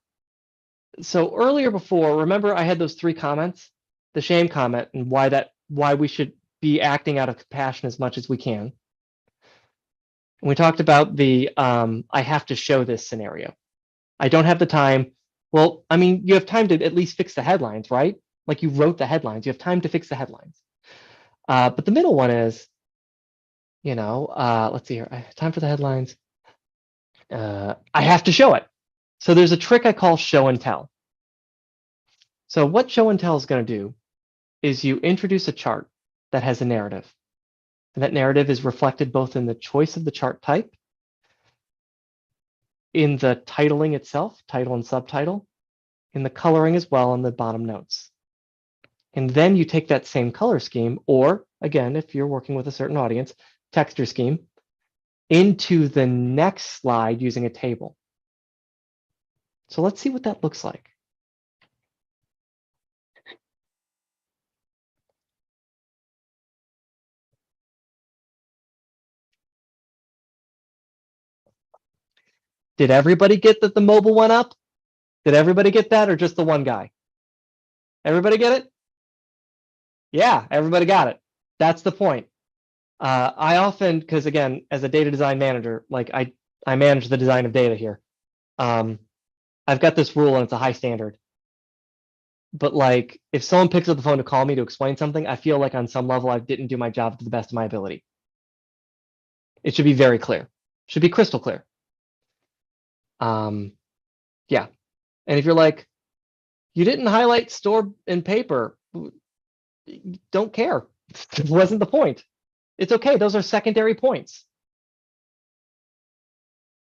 So earlier before, remember I had those 3 comments, the shame comment and why we should be acting out of compassion as much as we can. And we talked about the I have to show this scenario. I don't have the time. Well, I mean, you have time to at least fix the headlines, right? Like you wrote the headlines, you have time to fix the headlines. But the middle one is, you know, let's see here. I have time for the headlines. I have to show it. So there's a trick I call show and tell. So what show and tell is going to do is you introduce a chart that has a narrative. And that narrative is reflected both in the choice of the chart type, in the titling itself, title and subtitle, in the coloring as well, in the bottom notes. And then you take that same color scheme, or again, if you're working with a certain audience, texture scheme, into the next slide using a table. So let's see what that looks like. Did everybody get that the mobile went up? Did everybody get that, or just the one guy? Everybody get it? Yeah, everybody got it. That's the point. I often, because again, as a data design manager, like I manage the design of data here. I've got this rule and it's a high standard. But like, if someone picks up the phone to call me to explain something, I feel like on some level I didn't do my job to the best of my ability. It should be very clear. Should be crystal clear. Yeah. And if you're like, you didn't highlight store and paper, don't care. It wasn't the point. It's okay. Those are secondary points.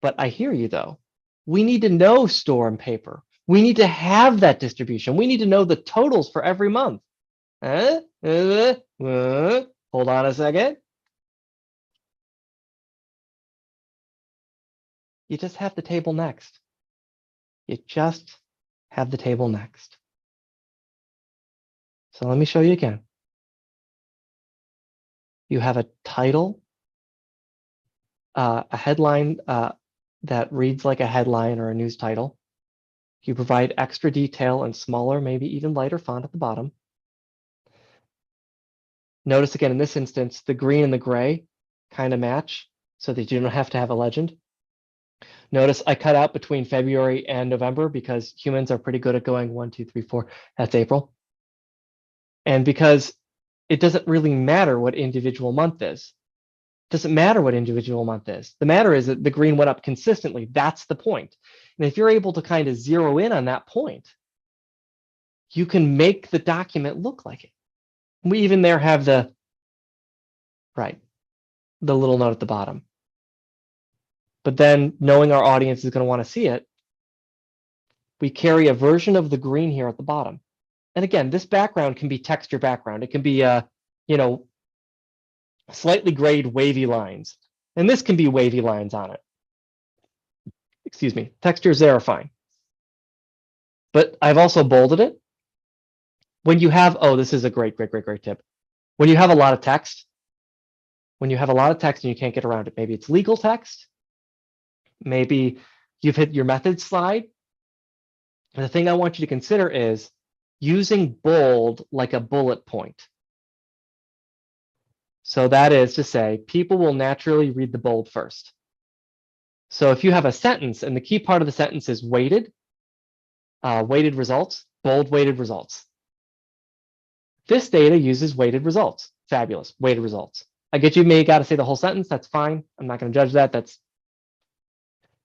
But I hear you though. We need to know store and paper. We need to have that distribution. We need to know the totals for every month. Hold on a second. You just have the table next. You just have the table next. So let me show you again. You have a title a headline that reads like a headline or a news title. You provide extra detail and smaller, maybe even lighter font at the bottom. Notice again, in this instance, the green and the gray kind of match so that you don't have to have a legend. Notice I cut out between February and November because humans are pretty good at going 1, 2, 3, 4. That's April. And because it doesn't really matter what individual month is. It doesn't matter what individual month is. The matter is that the green went up consistently. That's the point. And if you're able to kind of zero in on that point, you can make the document look like it. We even there have the little note at the bottom. But then knowing our audience is going to want to see it, we carry a version of the green here at the bottom. And again, this background can be texture background. It can be, slightly grayed wavy lines. And this can be wavy lines on it. Excuse me, textures there are fine. But I've also bolded it. When you have, this is a great tip. When you have a lot of text, and you can't get around it, maybe it's legal text, maybe you've hit your methods slide. The thing I want you to consider is using bold like a bullet point. So that is to say, people will naturally read the bold first. So if you have a sentence and the key part of the sentence is weighted results, bold weighted results. This data uses weighted results. Fabulous, weighted results. I get you may got to say the whole sentence. That's fine. I'm not going to judge that.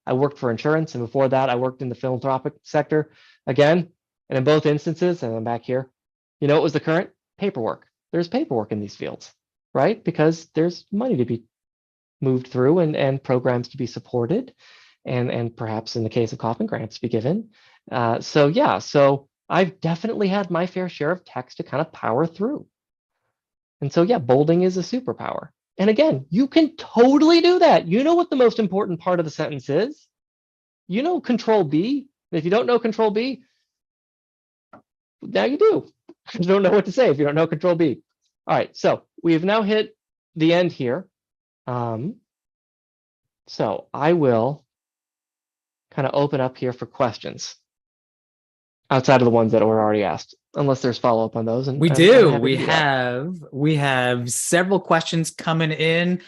I worked for insurance, and before that, I worked in the philanthropic sector. Again, and in both instances, and I'm back here, what was the current? Paperwork. There's paperwork in these fields, right? Because there's money to be moved through and programs to be supported, and perhaps in the case of Kauffman grants to be given. So I've definitely had my fair share of text to kind of power through. And so, bolding is a superpower. And again, you can totally do that. You know what the most important part of the sentence is? Control B. If you don't know Control B, now you do. You don't know what to say if you don't know Control B. All right, so we have now hit the end here. So I will kind of open up here for questions outside of the ones that were already asked, unless there's follow-up on those. And we have several questions coming in.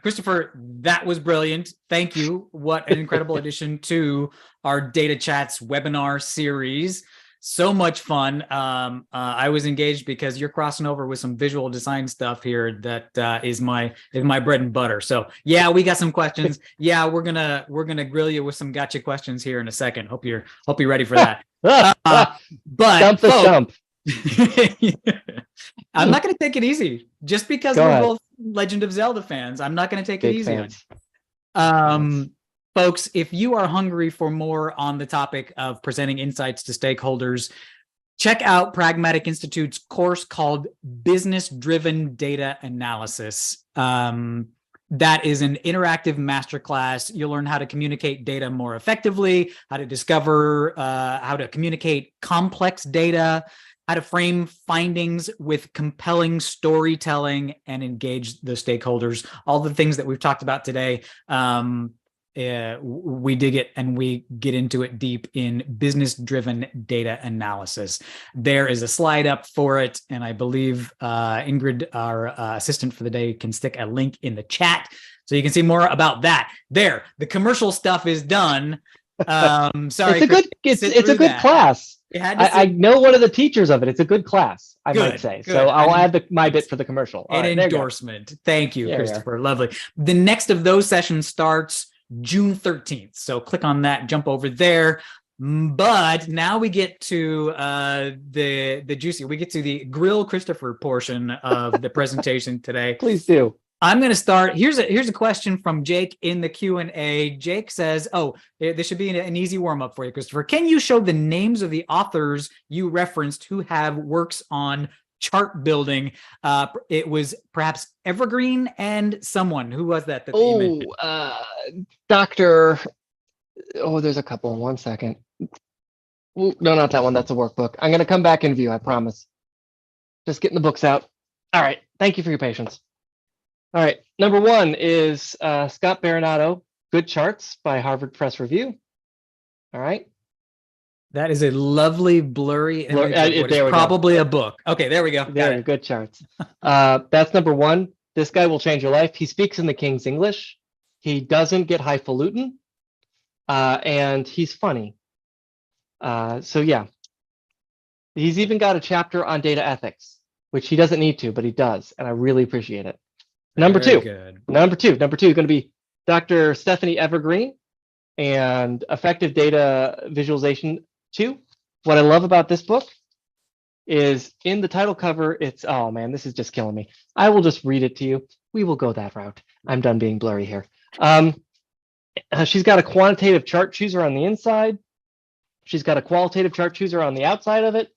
Christopher, that was brilliant. Thank you. What an incredible addition to our Data Chats webinar series. So much fun. I was engaged because you're crossing over with some visual design stuff here that is my bread and butter. So yeah, we got some questions. Yeah, we're gonna grill you with some gotcha questions here in a second. Hope you're ready for that. But Dump the stump. I'm not going to take it easy just because we're both Legend of Zelda fans. I'm not going to take it easy on you. Folks, if you are hungry for more on the topic of presenting insights to stakeholders, check out Pragmatic Institute's course called Business Driven Data Analysis. That is an interactive masterclass. You'll learn how to communicate data more effectively, how to discover, how to communicate complex data, how to frame findings with compelling storytelling and engage the stakeholders. All the things that we've talked about today. We dig it and we get into it deep in business-driven data analysis. There is a slide up for it, and I believe Ingrid, our assistant for the day, can stick a link in the chat so you can see more about that. There, the commercial stuff is done. Sorry, it's a good class. I know one of the teachers of it. It's a good class, I might say. Good. So I'll add my bit for the commercial. An endorsement. Thank you, Christopher. Lovely. The next of those sessions starts June 13th. So click on that, jump over there. But now we get to the juicy, we get to the grill Christopher portion of the presentation today. Please do. I'm going to start. Here's a question from Jake in the Q&A. Jake says, this should be an easy warm-up for you, Christopher. Can you show the names of the authors you referenced who have works on chart building? It was perhaps Evergreen and someone. Who was that? You mentioned? Dr. There's a couple. 1 second. Ooh, no, not that one. That's a workbook. I'm going to come back in view, I promise. Just getting the books out. All right. Thank you for your patience. All right. Number one is Scott Baronato, Good Charts by Harvard Press Review. All right. That is a lovely blurry image of what is there we go. probably a book. Okay, there we go. There we go. Good Charts. That's number one. This guy will change your life. He speaks in the King's English. He doesn't get highfalutin, and he's funny. So yeah, he's even got a chapter on data ethics, which he doesn't need to, but he does, and I really appreciate it. Number two is going to be Dr. Stephanie Evergreen and Effective Data Visualization 2. What I love about this book is in the title cover, it's, oh man, this is just killing me. I will just read it to you. We will go that route. I'm done being blurry here. She's got a quantitative chart chooser on the inside. She's got a qualitative chart chooser on the outside of it.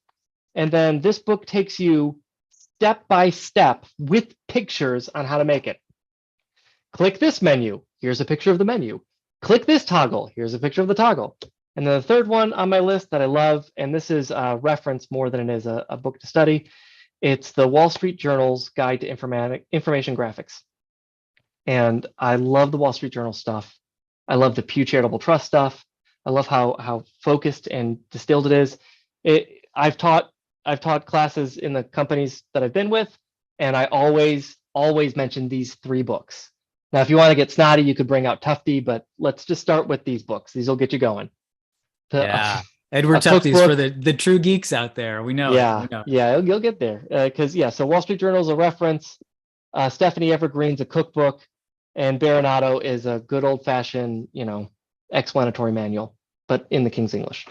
And then this book takes you step by step with pictures on how to make it. Click this menu. Here's a picture of the menu. Click this toggle. Here's a picture of the toggle. And then the third one on my list that I love, and this is a reference more than it is a book to study, it's the Wall Street Journal's Guide to Information Graphics. And I love the Wall Street Journal stuff. I love the Pew Charitable Trust stuff. I love how focused and distilled it is. I've taught classes in the companies that I've been with, and I always mention these three books. Now, if you want to get snotty, you could bring out Tufte, but let's just start with these books. These will get you going. Yeah, Edward Tufte's for the true geeks out there. We know. Yeah, it. We know. Yeah, you'll get there. Because so Wall Street Journal is a reference. Stephanie Evergreen's a cookbook, and Baronato is a good old-fashioned, explanatory manual, but in the King's English.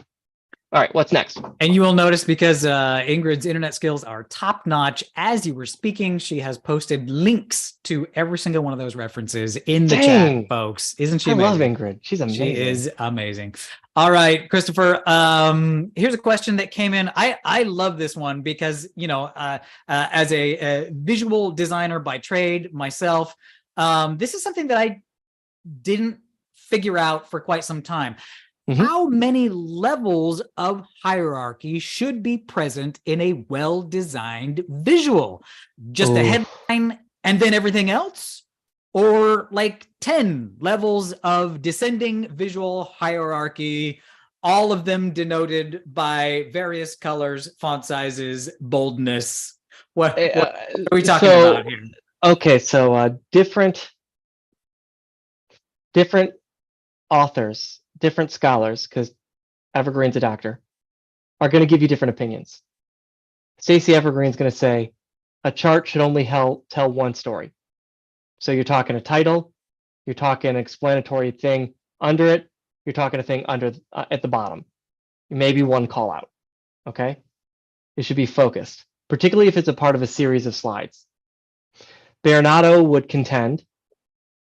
All right, what's next? And you will notice, because Ingrid's internet skills are top-notch, as you were speaking, she has posted links to every single one of those references in the chat, folks. Isn't she amazing? I love Ingrid. She's amazing. She is amazing. All right, Christopher, here's a question that came in. I love this one because, as a visual designer by trade myself, this is something that I didn't figure out for quite some time. Mm-hmm. How many levels of hierarchy should be present in a well-designed visual? Just a headline and then everything else? Or like 10 levels of descending visual hierarchy, all of them denoted by various colors, font sizes, boldness? What are we talking about here? Okay, so different authors, different scholars, because Evergreen's a doctor, are going to give you different opinions. Stacey Evergreen's going to say a chart should only tell one story. So you're talking a title, you're talking an explanatory thing under it, you're talking a thing under at the bottom, maybe one call out. Okay, it should be focused, particularly if it's a part of a series of slides. Baronato would contend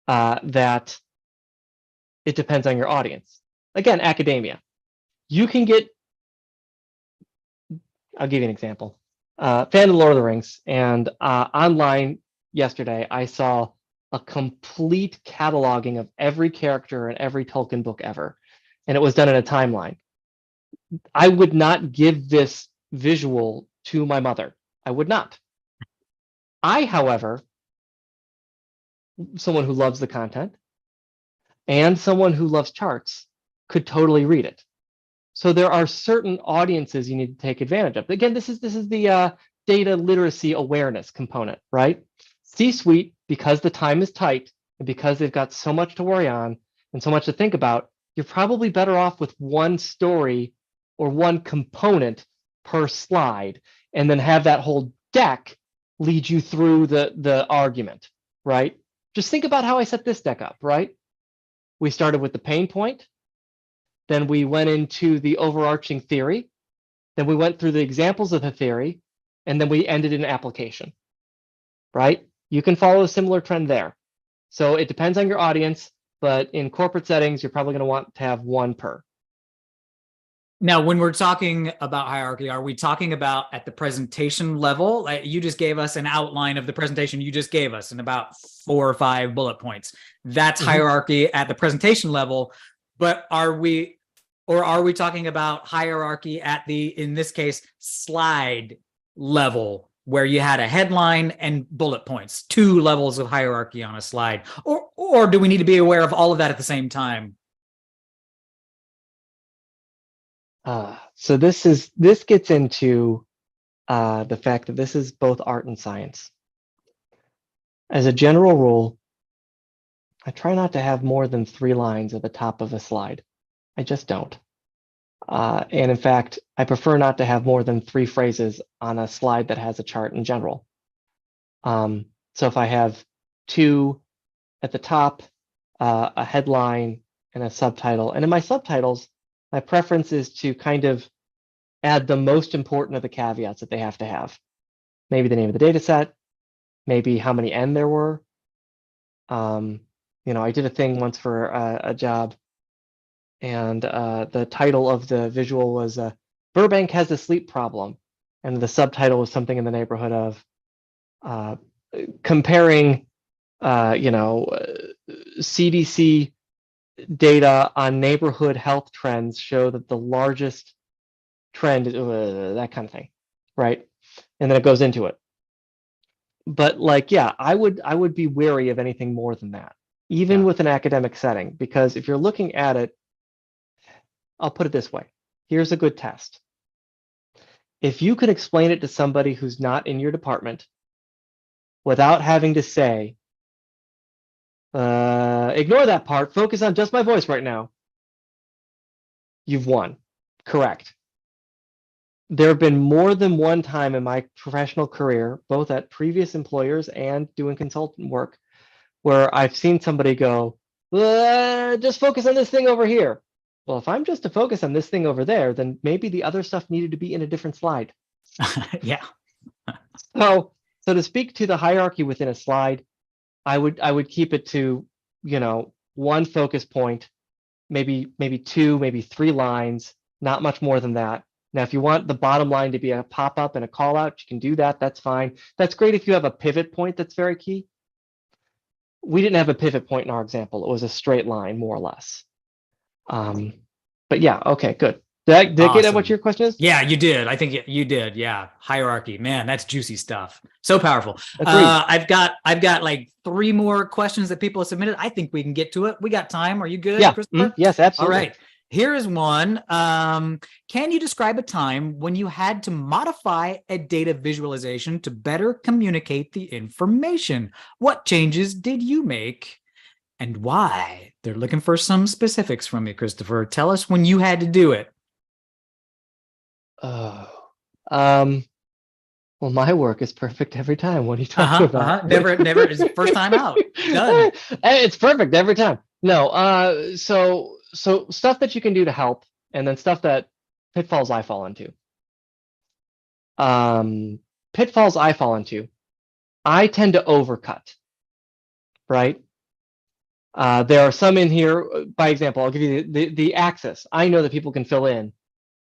that it depends on your audience. Again, academia. You can get, I'll give you an example. Fan of the Lord of the Rings, and online yesterday, I saw a complete cataloging of every character in every Tolkien book ever, and it was done in a timeline. I would not give this visual to my mother. I would not. I, however, someone who loves the content and someone who loves charts, could totally read it. So there are certain audiences you need to take advantage of. Again, this is the data literacy awareness component, right? C-suite, because the time is tight and because they've got so much to worry on and so much to think about, you're probably better off with one story or one component per slide, and then have that whole deck lead you through the argument, right? Just think about how I set this deck up, right? We started with the pain point, then we went into the overarching theory, then we went through the examples of the theory, and then we ended in application, right? You can follow a similar trend there. So it depends on your audience, but in corporate settings, you're probably going to want to have one per. Now, when we're talking about hierarchy, are we talking about at the presentation level? Like, you just gave us an outline of the presentation you just gave us in about 4 or 5 bullet points. That's hierarchy at the presentation level. But are we talking about hierarchy at the, in this case, slide level where you had a headline and bullet points, 2 levels of hierarchy on a slide? Or do we need to be aware of all of that at the same time? So this gets into the fact that this is both art and science. As a general rule, I try not to have more than 3 lines at the top of a slide. I just don't. And in fact, I prefer not to have more than 3 phrases on a slide that has a chart in general. So if I have 2 at the top, a headline and a subtitle, and in my subtitles, my preference is to kind of add the most important of the caveats that they have to have. Maybe the name of the data set, maybe how many N there were. I did a thing once for a job, and the title of the visual was Burbank has a sleep problem, and the subtitle was something in the neighborhood of comparing CDC data on neighborhood health trends show that the largest trend is that kind of thing, right? And then it goes into it. But I would be wary of anything more than that, even with an academic setting, because if you're looking at it, I'll put it this way. Here's a good test. If you could explain it to somebody who's not in your department without having to say, ignore that part, focus on just my voice right now, you've won. Correct. There have been more than one time in my professional career, both at previous employers and doing consultant work, where I've seen somebody go, just focus on this thing over here. Well, if I'm just to focus on this thing over there, then maybe the other stuff needed to be in a different slide. Yeah. So to speak to the hierarchy within a slide, I would keep it to, one focus point, maybe 2, maybe 3 lines, not much more than that. Now, if you want the bottom line to be a pop-up and a call-out, you can do that. That's fine. That's great if you have a pivot point that's very key. We didn't have a pivot point in our example. It was a straight line, more or less. But yeah, okay, good. Did I get at what your question is? Yeah, you did. I think you did. Yeah, hierarchy, man, that's juicy stuff. So powerful. Agreed. I've got like 3 more questions that people have submitted. I think we can get to it. We got time. Are you good, Yeah. Christopher? Yes, absolutely. All right. Here is one. Can you describe a time when you had to modify a data visualization to better communicate the information? What changes did you make and why? They're looking for some specifics from you, Christopher. Tell us when you had to do it. Well, my work is perfect every time. What are you talking about? Never is first time out. Done. It's perfect every time. No, so stuff that you can do to help, and then stuff that pitfalls I fall into. Pitfalls I fall into. I tend to overcut, right? There are some in here, by example, I'll give you the axis. I know that people can fill in,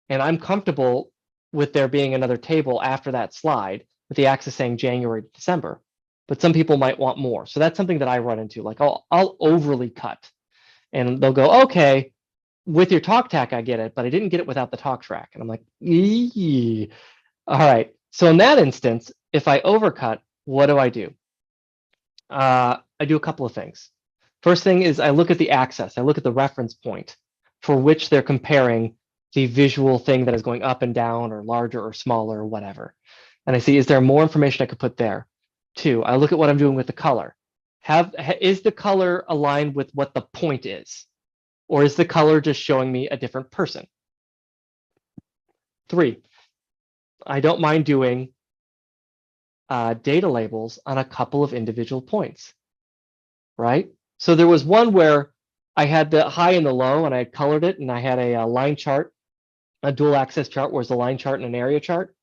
and I'm comfortable with there being another table after that slide with the axis saying January to December, but some people might want more. So that's something that I run into, like I'll overly cut, and they'll go, okay, with your talk track, I get it, but I didn't get it without the talk track. And I'm like, eee. All right. So in that instance, if I overcut, what do? I do a couple of things. First thing is I look at the axis. I look at the reference point for which they're comparing the visual thing that is going up and down or larger or smaller or whatever. And I see, is there more information I could put there? 2, I look at what I'm doing with the color. Is the color aligned with what the point is? Or is the color just showing me a different person? 3, I don't mind doing data labels on a couple of individual points, right? So there was one where I had the high and the low, and I had colored it, and I had a line chart, a dual axis chart, where it's a line chart and an area chart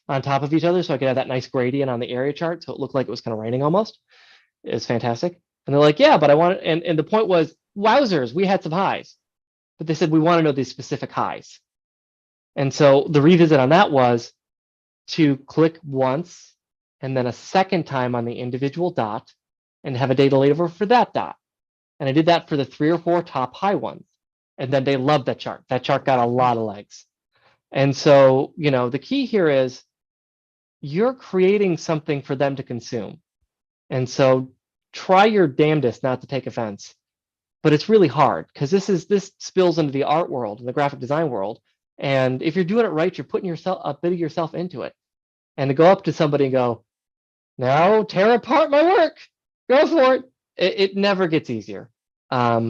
on top of each other, so I could have that nice gradient on the area chart, so it looked like it was kind of raining almost. It was fantastic. And they're like, yeah, but I want it, and the point was, wowzers, we had some highs. But they said, we want to know these specific highs. And so the revisit on that was to click once and then a second time on the individual dot and have a data label for that dot. And I did that for the 3 or 4 top high ones. And then they loved that chart. That chart got a lot of legs. And so, the key here is you're creating something for them to consume. And so try your damnedest not to take offense. But it's really hard because this spills into the art world and the graphic design world. And if you're doing it right, you're putting yourself a bit of yourself into it. And to go up to somebody and go, now tear apart my work, go for it. It never gets easier. But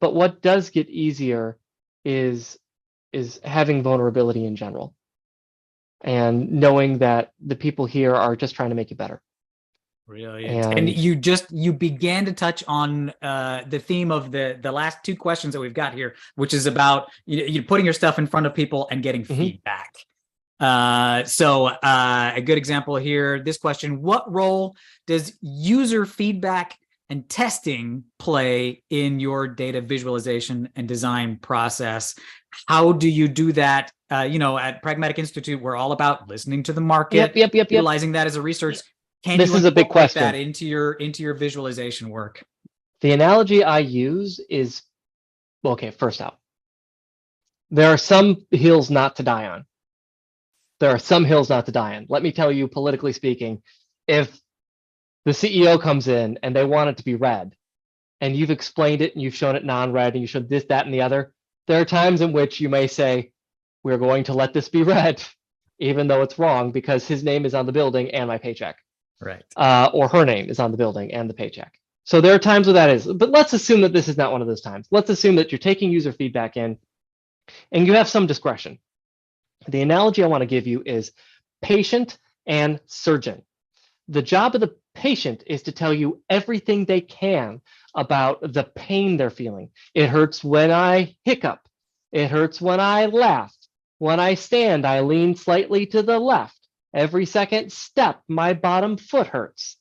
what does get easier is having vulnerability in general, and knowing that the people here are just trying to make you better. Brilliant. And you began to touch on the theme of the last two questions that we've got here, which is about you putting your stuff in front of people and getting feedback. So a good example here, this question: what role does user feedback and testing play in your data visualization and design process? How do you do that? At Pragmatic Institute, we're all about listening to the market, utilizing that as a research. Can this you is a big question. That into your visualization work? The analogy I use is, well, okay, first out, there are some hills not to die on. There are some hills not to die on. Let me tell you, politically speaking, if the CEO comes in and they want it to be red, and you've explained it and you've shown it non-red and you showed this, that, and the other, there are times in which you may say, we're going to let this be red, even though it's wrong, because his name is on the building and my paycheck. Right. Or her name is on the building and the paycheck. So there are times where that is, but let's assume that this is not one of those times. Let's assume that you're taking user feedback in and you have some discretion. The analogy I want to give you is patient and surgeon. The job of the patient is to tell you everything they can about the pain they're feeling. It hurts when I hiccup. It hurts when I laugh. When I stand, I lean slightly to the left. Every second step, my bottom foot hurts,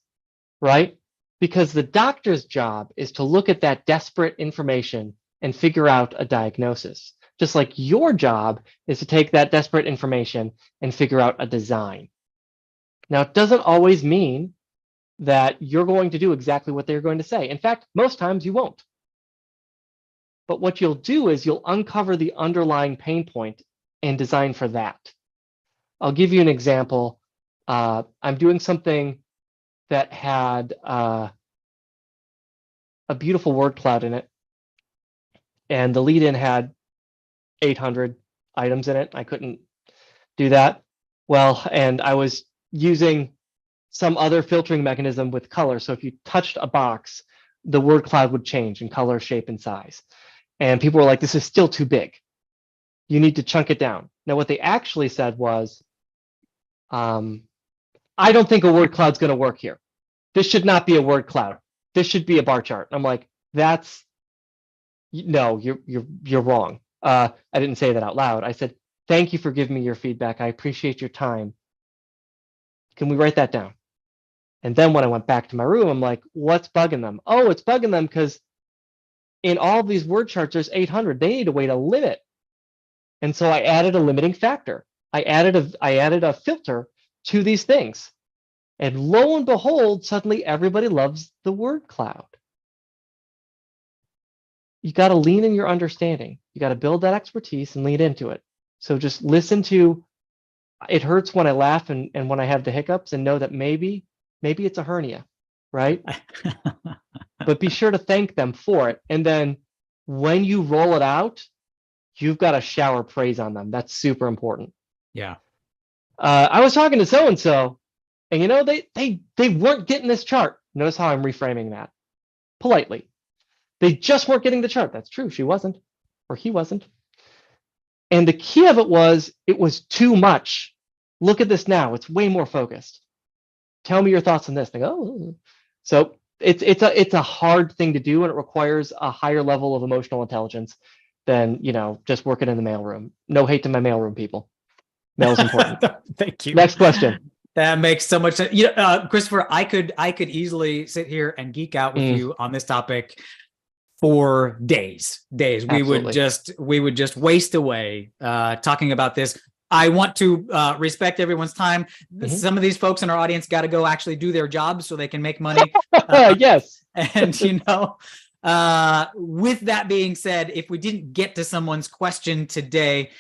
right? Because the doctor's job is to look at that desperate information and figure out a diagnosis. Just like your job is to take that desperate information and figure out a design. Now, it doesn't always mean that you're going to do exactly what they're going to say. In fact, most times you won't. But what you'll do is you'll uncover the underlying pain point and design for that. I'll give you an example. I'm doing something that had a beautiful word cloud in it, and the lead-in had 800 items in it. I couldn't do that well, and I was using some other filtering mechanism with color. So if you touched a box, the word cloud would change in color, shape, and size. And people were like, this is still too big. You need to chunk it down. Now, what they actually said was, I don't think a word cloud's going to work here. This should not be a word cloud. This should be a bar chart. I'm like, no, you're wrong. I didn't say that out loud. I said, thank you for giving me your feedback. I appreciate your time. Can we write that down? And then when I went back to my room, I'm like, what's bugging them? Oh, it's bugging them because in all of these word charts, there's 800. They need a way to limit. And so I added a limiting factor. I added a filter to these things. And lo and behold, suddenly everybody loves the word cloud. You got to lean in your understanding. You got to build that expertise and lean into it. So just listen to, it hurts when I laugh and when I have the hiccups, and know that maybe it's a hernia, right? But be sure to thank them for it. And then when you roll it out, you've got to shower praise on them. That's super important. Yeah. I was talking to so-and-so, and they weren't getting this chart. Notice how I'm reframing that politely. They just weren't getting the chart. That's true. She wasn't, or he wasn't. And the key of it was too much. Look at this now. It's way more focused. Tell me your thoughts on this. They go, oh. So it's a hard thing to do, and it requires a higher level of emotional intelligence than just working in the mailroom. No hate to my mailroom people. Mail's important. Thank you. Next question. That makes so much sense. Christopher, I could easily sit here and geek out with you on this topic for days. Absolutely. We would just waste away talking about this. I want to respect everyone's time. Some of these folks in our audience got to go actually do their jobs so they can make money. Yes. And with that being said, if we didn't get to someone's question today,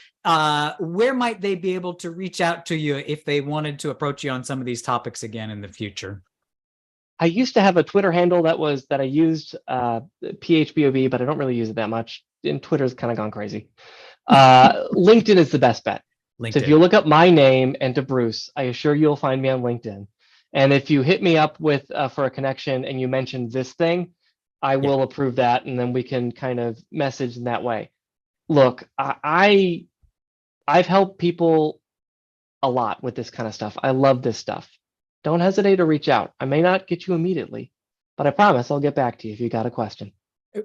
where might they be able to reach out to you if they wanted to approach you on some of these topics again in the future? I used to have a Twitter handle that I used PHBOB, but I don't really use it that much. And Twitter's kind of gone crazy. LinkedIn is the best bet. LinkedIn. So if you look up my name and to Bruce, I assure you'll find me on LinkedIn. And if you hit me up with for a connection and you mention this thing, I will approve that, and then we can kind of message in that way. Look, I've helped people a lot with this kind of stuff. I love this stuff. Don't hesitate to reach out. I may not get you immediately, but I promise I'll get back to you if you got a question.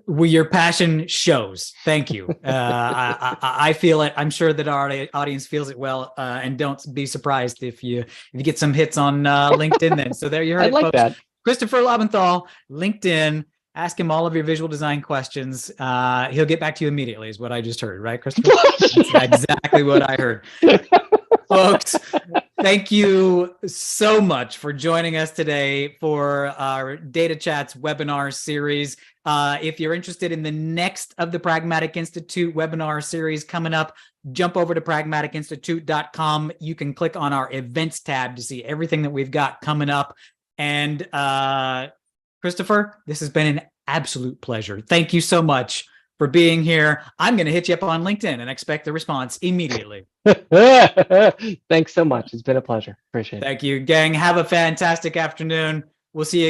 Well, your passion shows. Thank you. I feel it. I'm sure that our audience feels it well. And don't be surprised if you get some hits on LinkedIn then. So there you heard I it, like folks. that. Christopher Laubenthal, LinkedIn. Ask him all of your visual design questions. He'll get back to you immediately, is what I just heard, right, Christopher? That's exactly what I heard. Folks, thank you so much for joining us today for our Data Chats webinar series. If you're interested in the next of the Pragmatic Institute webinar series coming up, jump over to pragmaticinstitute.com. You can click on our events tab to see everything that we've got coming up. And Christopher, this has been an absolute pleasure. Thank you so much for being here. I'm going to hit you up on LinkedIn and expect the response immediately. Thanks so much. It's been a pleasure. Appreciate it. Thank you, gang. Have a fantastic afternoon. We'll see you again.